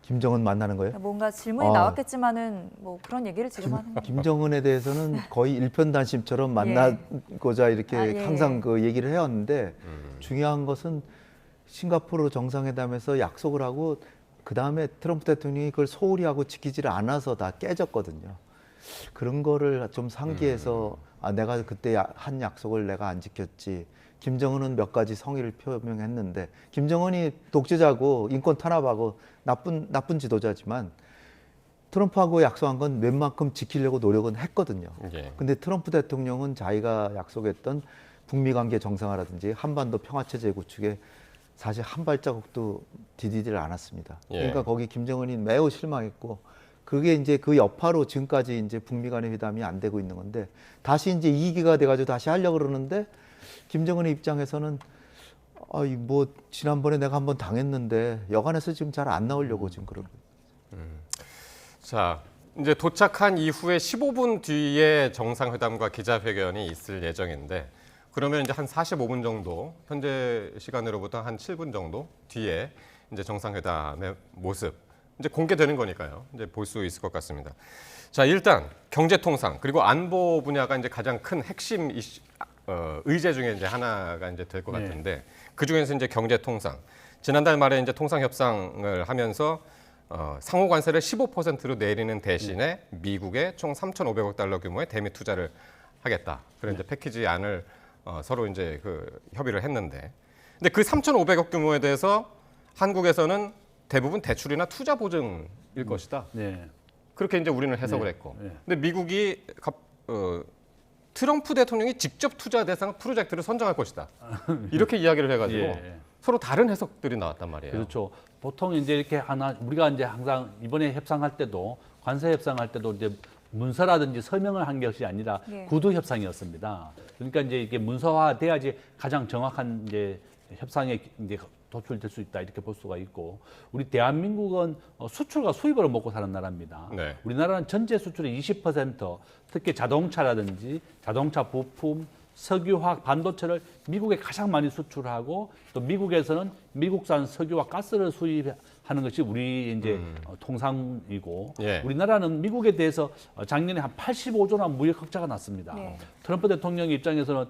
김정은 만나는 거예요? 뭔가 질문이 아. 나왔겠지만은 뭐 그런 얘기를 지금 하는 거. 김정은에 대해서는 거의 일편단심처럼 만나고자 이렇게 예. 항상 그 얘기를 해왔는데 중요한 것은 싱가포르 정상회담에서 약속을 하고 그 다음에 트럼프 대통령이 그걸 소홀히 하고 지키지를 않아서 다 깨졌거든요. 그런 거를 좀 상기해서 내가 그때 한 약속을 내가 안 지켰지. 김정은은 몇 가지 성의를 표명했는데 김정은이 독재자고 인권 탄압하고 나쁜 지도자지만 트럼프하고 약속한 건 웬만큼 지키려고 노력은 했거든요. 예. 근데 트럼프 대통령은 자기가 약속했던 북미 관계 정상화라든지 한반도 평화체제 구축에 사실 한 발자국도 디디지를 않았습니다. 예. 그러니까 거기 김정은이 매우 실망했고 그게 이제 그 여파로 지금까지 이제 북미 간의 회담이 안 되고 있는 건데 다시 이제 2기가 돼가지고 다시 하려고 그러는데 김정은의 입장에서는 뭐 지난번에 내가 한번 당했는데 여간에서 지금 잘 안 나오려고 지금 그러고. 자, 이제 도착한 이후에 15분 뒤에 정상회담과 기자회견이 있을 예정인데 그러면 이제 한 45분 정도 현재 시간으로부터 한 7분 정도 뒤에 이제 정상회담의 모습 이제 공개되는 거니까요. 이제 볼 수 있을 것 같습니다. 자, 일단 경제통상 그리고 안보 분야가 이제 가장 큰 핵심 이슈, 의제 중에 이제 하나가 이제 될 것 네. 같은데 그 중에서 이제 경제통상 지난달 말에 이제 통상 협상을 하면서 상호 관세를 15%로 내리는 대신에 미국에 총 3,500억 달러 규모의 대미 투자를 하겠다. 그런 이제 패키지 안을 서로 이제 그 협의를 했는데, 근데 그 3,500억 규모에 대해서 한국에서는 대부분 대출이나 투자 보증일 것이다. 네. 그렇게 이제 우리는 해석을 네. 했고, 네. 근데 미국이 트럼프 대통령이 직접 투자 대상 프로젝트를 선정할 것이다. 이렇게 이야기를 해가지고 예. 서로 다른 해석들이 나왔단 말이에요. 그렇죠. 보통 이제 이렇게 우리가 이제 항상 이번에 협상할 때도 관세 협상할 때도 이제 문서라든지 서명을 한 것이 아니라 예. 구두 협상이었습니다. 그러니까 이제 이게 문서화돼야지 가장 정확한 이제 협상에 이제 도출될 수 있다 이렇게 볼 수가 있고, 우리 대한민국은 수출과 수입으로 먹고 사는 나라입니다. 네. 우리나라는 전체 수출의 20%, 특히 자동차라든지 자동차 부품, 석유화학, 반도체를 미국에 가장 많이 수출하고 또 미국에서는 미국산 석유와 가스를 수입하는 것이 우리 이제 통상이고, 예. 우리나라는 미국에 대해서 작년에 한 85조 원 무역 흑자가 났습니다. 네. 트럼프 대통령 입장에서는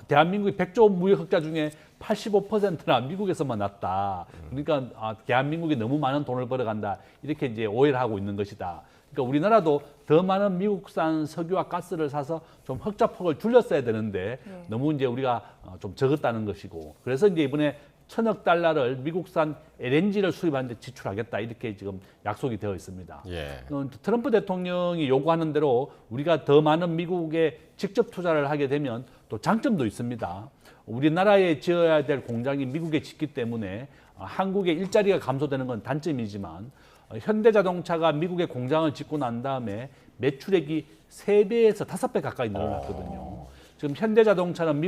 대한민국이 100조 무역 흑자 중에 85%나 미국에서만 났다. 그러니까 대한민국이 너무 많은 돈을 벌어간다. 이렇게 이제 오해를 하고 있는 것이다. 그러니까 우리나라도 더 많은 미국산 석유와 가스를 사서 좀 흑자폭을 줄였어야 되는데 너무 이제 우리가 좀 적었다는 것이고, 그래서 이제 이번에 1,000억 달러를 미국산 LNG를 수입하는 데 지출하겠다 이렇게 지금 약속이 되어 있습니다. 예. 트럼프 대통령이 요구하는 대로 우리가 더 많은 미국에 직접 투자를 하게 되면 또 장점도 있습니다. 우리나라에 지어야 될 공장이 미국에 짓기 때문에 한국의 일자리가 감소되는 건 단점이지만, 현대자동차가 미국에 공장을 짓고 난 다음에 매출액이 3배에서 5배 가까이 늘어났거든요. 지금 현대자동차는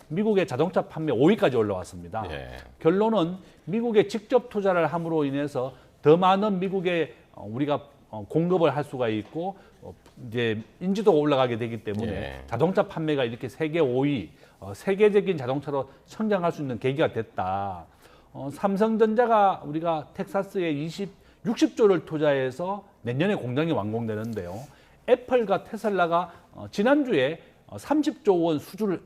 미국의 자동차 판매 5위까지 올라왔습니다. 예. 결론은 미국에 직접 투자를 함으로 인해서 더 많은 미국에 우리가 공급을 할 수가 있고 이제 인지도가 올라가게 되기 때문에 예. 자동차 판매가 이렇게 세계 5위, 세계적인 자동차로 성장할 수 있는 계기가 됐다. 삼성전자가 우리가 텍사스에 60조를 투자해서 내년에 공장이 완공되는데요. 애플과 테슬라가 지난주에 30조 원 수주를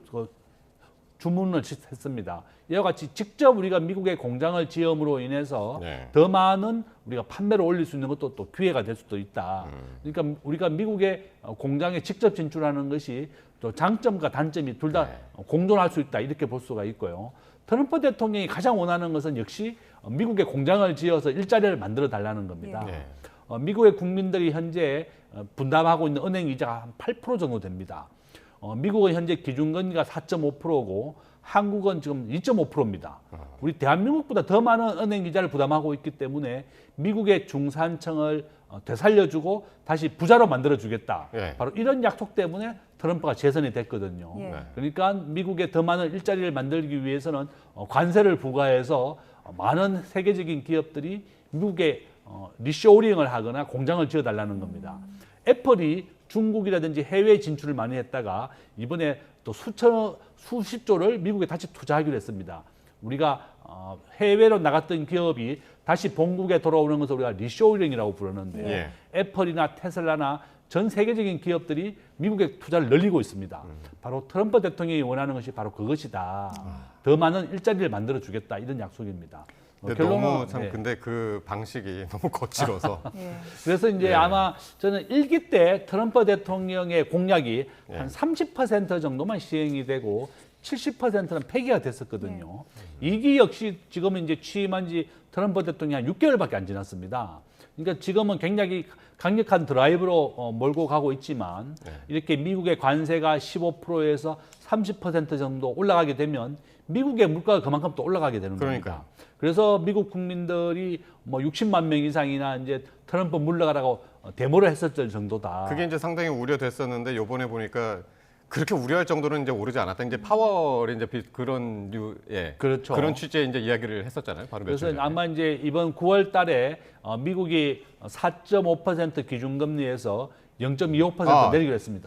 주문을 했습니다. 이와 같이 직접 우리가 미국에 공장을 지음으로 인해서 네. 더 많은 우리가 판매를 올릴 수 있는 것도 또 기회가 될 수도 있다. 그러니까 우리가 미국의 공장에 직접 진출하는 것이 또 장점과 단점이 둘 다 공존할 수 있다 이렇게 볼 수가 있고요. 트럼프 대통령이 가장 원하는 것은 역시 미국에 공장을 지어서 일자리를 만들어 달라는 겁니다. 네. 미국의 국민들이 현재 분담하고 있는 은행 이자가 한 8% 정도 됩니다. 미국은 현재 기준금리가 4.5%고 한국은 지금 2.5%입니다. 우리 대한민국보다 더 많은 은행 이자를 부담하고 있기 때문에 미국의 중산층을 되살려주고 다시 부자로 만들어주겠다. 예. 바로 이런 약속 때문에 트럼프가 재선이 됐거든요. 예. 그러니까 미국에 더 많은 일자리를 만들기 위해서는 관세를 부과해서 많은 세계적인 기업들이 미국에 리쇼어링을 하거나 공장을 지어달라는 겁니다. 애플이 중국이라든지 해외 진출을 많이 했다가 이번에 또 수십조를 미국에 다시 투자하기로 했습니다. 우리가 해외로 나갔던 기업이 다시 본국에 돌아오는 것을 우리가 리쇼어링이라고 부르는데 예. 애플이나 테슬라나 전 세계적인 기업들이 미국에 투자를 늘리고 있습니다. 바로 트럼프 대통령이 원하는 것이 바로 그것이다. 더 많은 일자리를 만들어 주겠다 이런 약속입니다. 근데 너무 참 네. 근데 그 방식이 너무 거칠어서 예. 그래서 이제 예. 아마 저는 1기 때 트럼프 대통령의 공약이 예. 한 30% 정도만 시행이 되고 70%는 폐기가 됐었거든요. 2기 역시 지금은 이제 취임한 지 트럼프 대통령이 한 6개월밖에 안 지났습니다. 그러니까 지금은 굉장히 강력한 드라이브로 몰고 가고 있지만 이렇게 미국의 관세가 15%에서 30% 정도 올라가게 되면 미국의 물가가 그만큼 또 올라가게 되는 겁니다. 그러니까요. 그래서 미국 국민들이 뭐 60만 명 이상이나 이제 트럼프 물러가라고 데모를 했었을 정도다. 그게 이제 상당히 우려됐었는데 요번에 보니까 그렇게 우려할 정도는 이제 오르지 않았다. 이제 파월이 이제 그런 류의 그렇죠. 그런 취지의 이제 이야기를 했었잖아요. 바로 며칠 그래서 전에. 아마 이제 이번 9월 달에 미국이 4.5% 기준금리에서 0.25% 아. 내리기로 했습니다.